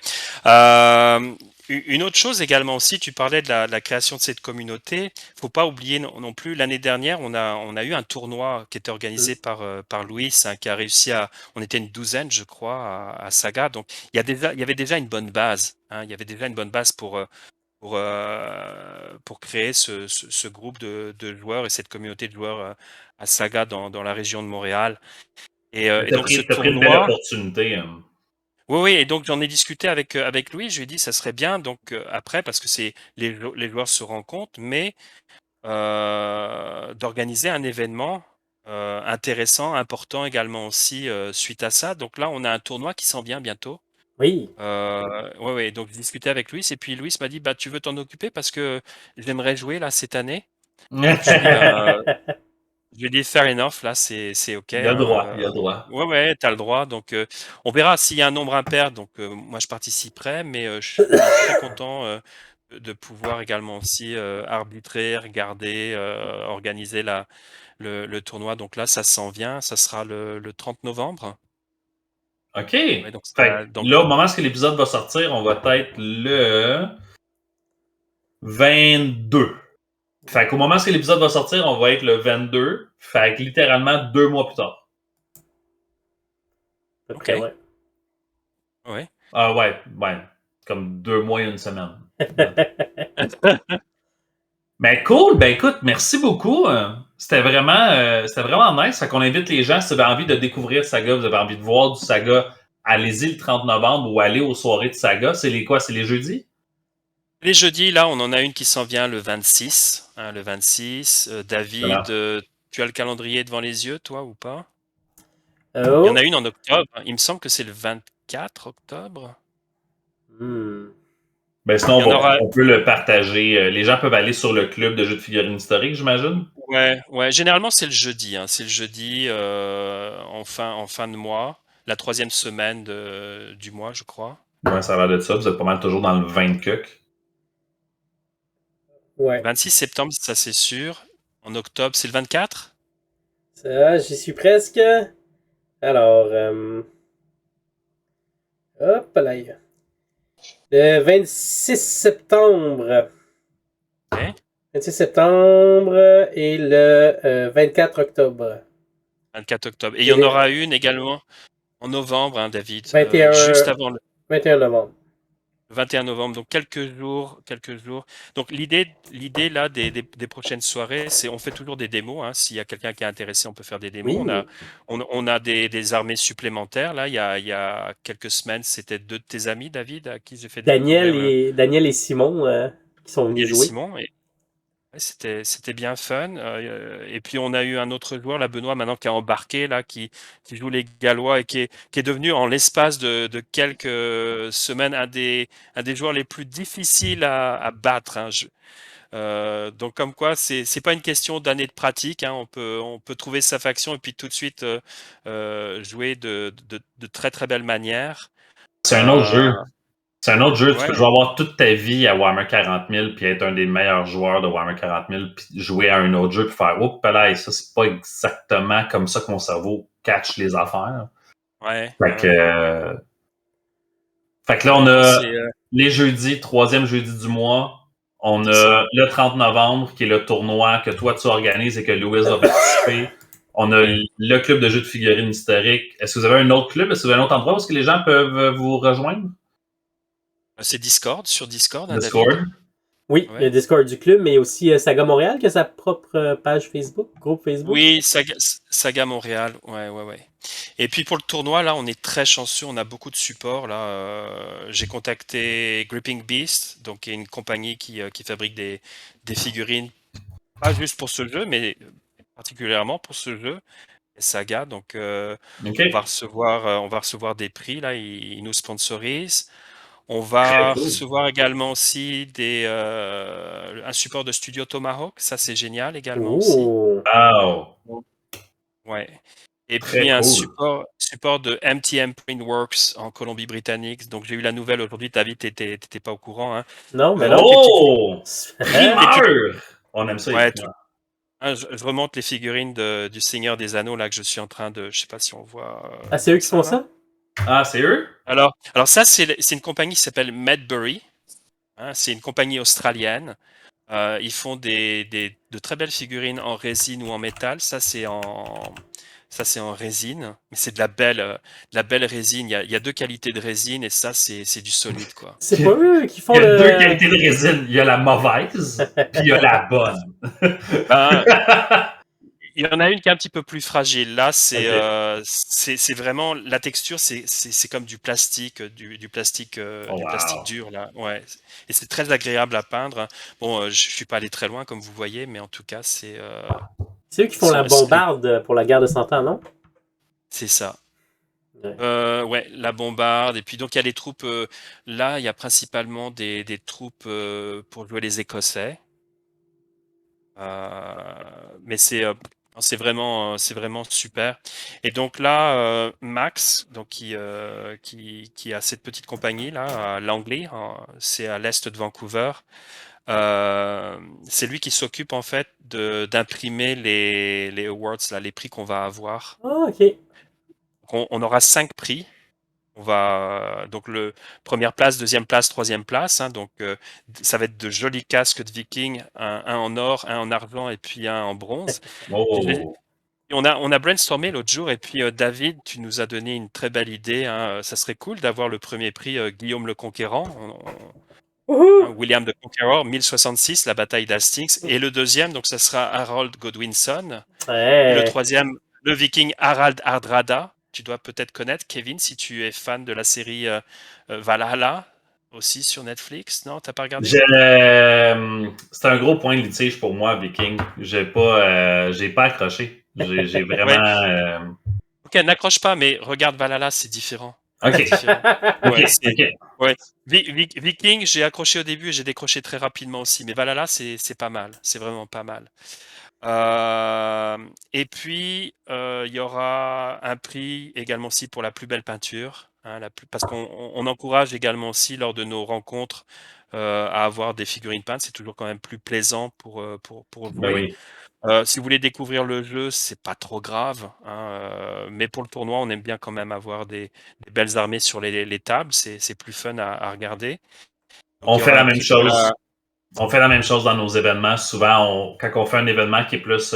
Une autre chose également aussi, tu parlais de la création de cette communauté. Faut pas oublier non plus, l'année dernière, on a eu un tournoi qui était organisé par Louis, hein, qui a réussi on était une douzaine, je crois, à Saga. Donc, il y avait déjà une bonne base. Hein, il y avait déjà une bonne base pour créer ce groupe de joueurs et cette communauté de joueurs à Saga dans la région de Montréal. Et donc, ce pris une belle opportunité. Oui, et donc j'en ai discuté avec Louis, je lui ai dit ça serait bien, donc après, parce que c'est les joueurs se rencontrent, mais d'organiser un événement intéressant, important également aussi suite à ça. Donc là, on a un tournoi qui s'en vient bientôt. Oui. Ouais, donc j'ai discuté avec Louis, et puis Louis m'a dit, bah tu veux t'en occuper parce que j'aimerais jouer là cette année. Je lui ai dit fair enough, là c'est OK. Il y a droit, il y a droit. Ouais, t'as le droit. Donc on verra s'il y a un nombre impair. Donc moi je participerai, mais je suis très content de pouvoir également aussi arbitrer, regarder, organiser le tournoi. Donc là ça s'en vient, ça sera le 30 novembre. OK. Ouais, donc, là, au moment où l'épisode va sortir, on va être le 22. Fait qu'au moment où l'épisode va sortir, on va être le 22. Fait que littéralement 2 mois plus tard. OK. Ouais. Ah ouais. Comme 2 mois et 1 semaine. Ben cool, ben écoute, merci beaucoup. C'était vraiment nice. Fait qu'on invite les gens, si vous avez envie de découvrir Saga, vous avez envie de voir du Saga, allez-y le 30 novembre ou allez aux soirées de Saga. C'est les quoi? C'est les jeudis? Les jeudis, là, on en a une qui s'en vient le 26. Hein, le 26. David, tu as le calendrier devant les yeux, toi, ou pas? Il y en a une en octobre. Il me semble que c'est le 24 octobre. Ben sinon, on peut le partager. Les gens peuvent aller sur le club de jeux de figurines historiques, j'imagine? Ouais. Généralement, c'est le jeudi. Hein. C'est le jeudi en fin de mois. La 3e semaine du mois, je crois. Ouais, ça a l'air de ça. Vous êtes pas mal toujours dans le 20 cuc. Ouais. 26 septembre, ça c'est sûr. En octobre, c'est le 24? Ça, j'y suis presque. Alors, hop là. Le 26 septembre. OK. 26 septembre et le 24 octobre. 24 octobre. Et il y en aura une également en novembre, hein, David. 21, juste avant le 21 novembre. 21 novembre, donc quelques jours. Donc l'idée là des prochaines soirées, c'est on fait toujours des démos. Hein. S'il y a quelqu'un qui est intéressé, on peut faire des démos. Oui. On a des armées supplémentaires. Là, il y a quelques semaines, c'était 2 de tes amis, David, à qui j'ai fait Daniel et Simon qui sont venus jouer. Simon, c'était bien fun. Et puis on a eu un autre joueur, là, Benoît, maintenant qui a embarqué, là, qui joue les Gallois et qui est devenu en l'espace de quelques semaines un des joueurs les plus difficiles à battre. Hein. Donc comme quoi, c'est pas une question d'années de pratique. Hein. On peut trouver sa faction et puis tout de suite jouer de très très belle manière. C'est un autre jeu. C'est un autre jeu. Ouais. Tu peux jouer avoir toute ta vie à Warhammer 40 000 puis être un des meilleurs joueurs de Warhammer 40 000 puis jouer à un autre jeu puis faire « Oups, là, ça, c'est pas exactement comme ça que mon cerveau catch les affaires. » Ouais. Fait que là, on a les jeudis, 3e jeudi du mois. On a le 30 novembre, qui est le tournoi que toi, tu organises et que Louis va participer. On a le club de jeux de figurines historiques. Est-ce que vous avez un autre club? Est-ce que vous avez un autre endroit où les gens peuvent vous rejoindre? C'est Discord, sur Discord. Discord? David. Oui, le Discord du club, mais aussi Saga Montréal qui a sa propre page Facebook, groupe Facebook. Oui, Saga Montréal, ouais. Et puis pour le tournoi, là, on est très chanceux, on a beaucoup de support. Là, j'ai contacté Gripping Beast, donc qui est une compagnie qui fabrique des figurines, pas juste pour ce jeu, mais particulièrement pour ce jeu, Saga. Donc OK. on va recevoir des prix, là, ils nous sponsorisent. On Très va cool. recevoir également aussi un support de Studio Tomahawk, ça c'est génial également aussi. Ouh. Wow. Ouais. Et Très puis un cool. support de MTM Printworks en Colombie-Britannique. Donc j'ai eu la nouvelle aujourd'hui, David, t'étais pas au courant, hein. Non, mais non. Oh! Hein? Primeur! On aime ça, les Ouais, primeurs. je remonte les figurines du Seigneur des Anneaux là que je suis en train de, je sais pas si on voit. Ah, c'est eux qui font là. ça? Ah, c'est eux? Alors ça c'est une compagnie qui s'appelle Medbury. Hein, c'est une compagnie australienne. Ils font de très belles figurines en résine ou en métal. Ça c'est en résine, mais c'est de la belle résine. Il y a deux qualités de résine et ça c'est du solide quoi. C'est pas eux qui font Il y a le. deux qualités de résine. Il y a la mauvaise, puis il y a la bonne. Ben, il y en a une qui est un petit peu plus fragile. Là, Ok. c'est vraiment la texture, c'est comme du plastique, du plastique, Oh, du plastique wow. dur là. Ouais. Et c'est très agréable à peindre. Bon, je suis pas allé très loin comme vous voyez, mais en tout cas, C'est eux qui font la c'est- bombarde pour la guerre de 100 ans, non? c'est ça. Ouais. Ouais, la bombarde. Et puis donc il y a les troupes. Là, il y a principalement des troupes pour jouer les Écossais. Mais c'est vraiment super. Et donc là, Max, donc qui a cette petite compagnie là, à Langley, hein, c'est à l'est de Vancouver. C'est lui qui s'occupe en fait d'imprimer les awards là, les prix qu'on va avoir. Ah, ok. On aura 5 prix. On va donc première place, deuxième place, troisième place. Hein, donc ça va être de jolis casques de Viking, un en or, un en argent et puis un en bronze. Oh. Et on a brainstormé l'autre jour et puis David, tu nous as donné une très belle idée. Hein, ça serait cool d'avoir le premier prix Guillaume le Conquérant, Wouhou! William the Conqueror, 1066, la bataille d'Hastings, et le deuxième, donc ça sera Harold Godwinson. Et le Ouais. troisième, le Viking Harald Hardrada. Tu dois peut-être connaître, Kevin, si tu es fan de la série Valhalla, aussi sur Netflix. Non, t'as pas regardé? C'est un gros point de litige pour moi, Viking. J'ai pas accroché. J'ai vraiment. Ouais. Ok, n'accroche pas, mais regarde Valhalla, c'est différent. Ok. C'est différent. Ok. Ouais, Ok. ouais. Viking, j'ai accroché au début et j'ai décroché très rapidement aussi. Mais Valhalla, c'est pas mal. C'est vraiment pas mal. Et puis, il y aura un prix également aussi pour la plus belle peinture. Hein, parce qu'on encourage également aussi lors de nos rencontres à avoir des figurines peintes. C'est toujours quand même plus plaisant pour Ben jouer. oui. Si vous voulez découvrir le jeu, c'est pas trop grave. Hein, mais pour le tournoi, on aime bien quand même avoir des belles armées sur les tables. C'est plus fun à regarder. Donc, On il y fait aura la un même prix pour chose. On fait la même chose dans nos événements. Souvent, quand on fait un événement qui est plus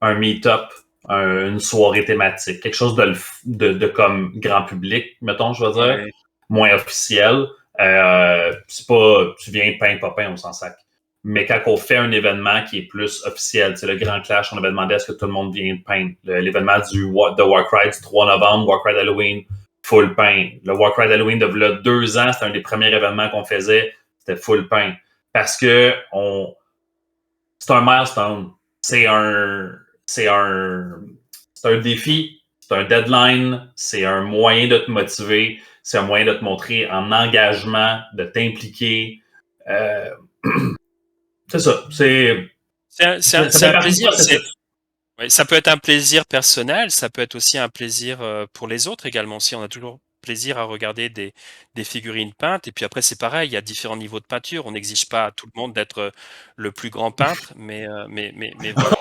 un meet-up, une soirée thématique, quelque chose de comme grand public, mettons, je veux dire, Ouais. moins officiel. C'est pas tu viens peindre pas peindre, on s'en sac. Mais quand on fait un événement qui est plus officiel, c'est le Grand Clash, on avait demandé à ce que tout le monde vienne peindre. L'événement de Warcry du 3 novembre, Warcry d'Halloween, full peint. Le Warcry d'Halloween de là, 2 ans, c'était un des premiers événements qu'on faisait, c'était full peint. Parce que c'est un milestone. C'est un défi, c'est un deadline, c'est un moyen de te motiver, c'est un moyen de te montrer en engagement, de t'impliquer. C'est ça. Ça C'est fait un partie du plaisir. processus. Ouais, ça peut être un plaisir personnel, ça peut être aussi un plaisir pour les autres également. Si on a toujours plaisir à regarder des figurines peintes, et puis après c'est pareil, il y a différents niveaux de peinture. On n'exige pas à tout le monde d'être le plus grand peintre, mais voilà.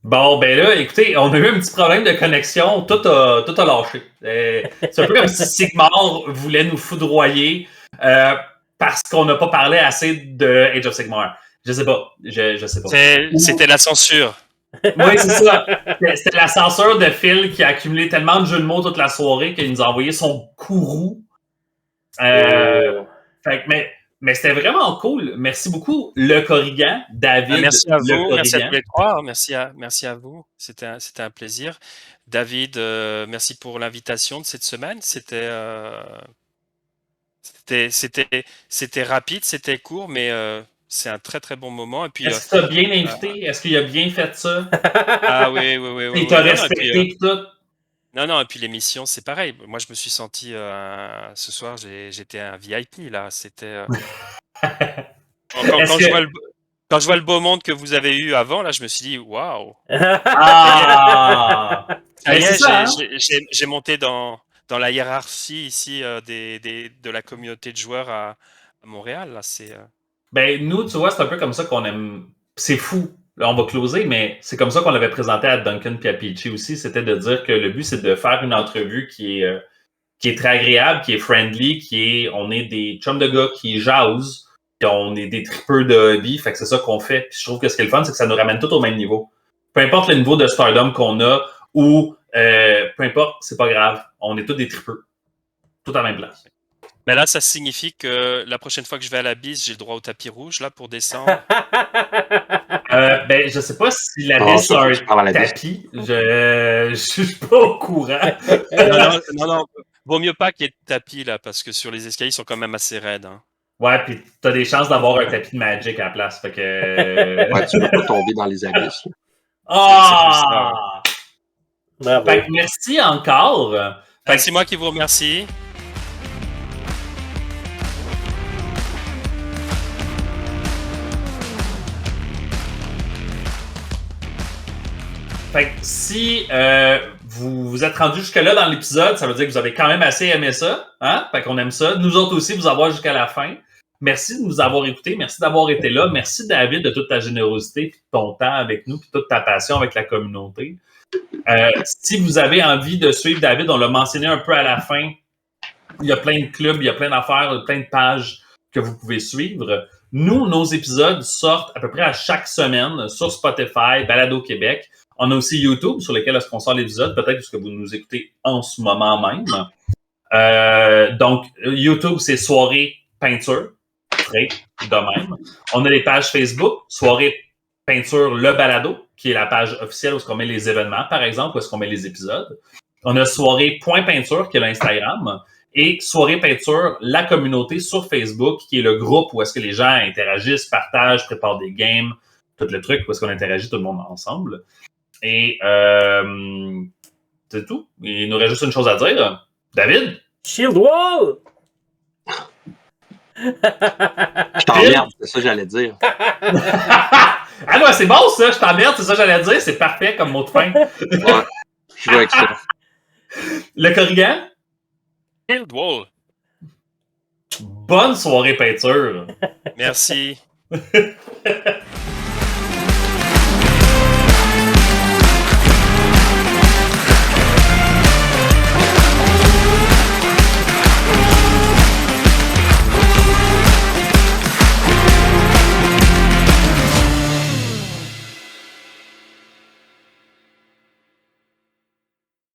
Bon, ben là, écoutez, on a eu un petit problème de connexion. Tout a lâché. C'est un peu comme si Sigmar voulait nous foudroyer parce qu'on n'a pas parlé assez de Age of Sigmar. Je sais pas. Je sais pas. C'était la censure. Oui, c'est ça. C'était la censure de Phil qui a accumulé tellement de jeux de mots toute la soirée qu'il nous a envoyé son courroux. Oh. Mais Mais c'était vraiment cool. Merci beaucoup, Le Corrigan, David. Merci à vous, Le merci à Corrigan. tous les trois, merci à vous. C'était un plaisir. David, merci pour l'invitation de cette semaine. C'était rapide, c'était court, mais c'est un très très bon moment. Et puis, Est-ce que tu as bien invité? Est-ce qu'il a bien fait ça? ah oui, oui, oui, oui. Il t'a oui. Non, non, et respecté puis, et tout? non, et puis l'émission, c'est pareil. Moi, je me suis senti ce soir, j'étais un VIP là. C'était Est-ce que... quand je vois le beau monde que vous avez eu avant, là, je me suis dit waouh. Ah! Ça y Mais c'est est, ça, hein? j'ai monté dans la hiérarchie ici de la communauté de joueurs à Montréal. Là, Ben, nous, tu vois, c'est un peu comme ça qu'on aime. C'est fou. Là, on va closer, mais c'est comme ça qu'on l'avait présenté à Duncan et à Peachy aussi. C'était de dire que le but, c'est de faire une entrevue qui est très agréable, qui est friendly, on est des chums de gars qui jasent, puis on est des tripeux de hobby. Fait que c'est ça qu'on fait. Puis je trouve que ce qui est le fun, c'est que ça nous ramène tous au même niveau. Peu importe le niveau de stardom qu'on a ou peu importe, c'est pas grave. On est tous des tripeux. Tout à la même place. Mais là, ça signifie que la prochaine fois que je vais à la bise, j'ai le droit au tapis rouge là pour descendre. Ben, je sais pas si la Ah, vis ça, a faut un que tu parles à la tapis. Je suis pas au courant. Non. Vaut mieux pas qu'il y ait de tapis là, parce que sur les escaliers, ils sont quand même assez raides. Hein. Ouais, pis t'as des chances d'avoir un tapis de Magic à la place. Fait que. Ouais, tu veux pas tomber dans les abysses. Là. Ah! Bravo. Fait que merci encore. Fait que C'est moi qui vous remercie. Fait que si vous vous êtes rendu jusque-là dans l'épisode, ça veut dire que vous avez quand même assez aimé ça. Hein? Fait qu'on aime ça. Nous autres aussi, vous avoir jusqu'à la fin. Merci de nous avoir écoutés. Merci d'avoir été là. Merci, David, de toute ta générosité, puis de ton temps avec nous, puis toute ta passion avec la communauté. Si vous avez envie de suivre David, on l'a mentionné un peu à la fin. Il y a plein de clubs, il y a plein d'affaires, plein de pages que vous pouvez suivre. Nous, nos épisodes sortent à peu près à chaque semaine sur Spotify, Balado Québec. On a aussi YouTube sur lequel est-ce qu'on sort l'épisode, peut-être parce que vous nous écoutez en ce moment même. Donc, YouTube, c'est Soirée Peinture, frais, de même. On a les pages Facebook, Soirée Peinture Le Balado, qui est la page officielle où est-ce qu'on met les événements, par exemple, où est-ce qu'on met les épisodes. On a Soirée.peinture, qui est l'Instagram, et Soirée Peinture, la communauté sur Facebook, qui est le groupe où est-ce que les gens interagissent, partagent, préparent des games, tout le truc, où est-ce qu'on interagit tout le monde ensemble. Et c'est tout. Il nous reste juste une chose à dire. David? Shield Wall! Je t'emmerde, c'est ça que j'allais dire. Ah non, c'est bon ça, je t'emmerde, c'est ça que j'allais dire, c'est parfait comme mot de fin. Ouais, je joue avec ça. Le Corrigan? Shield Wall. Bonne soirée peinture. Merci.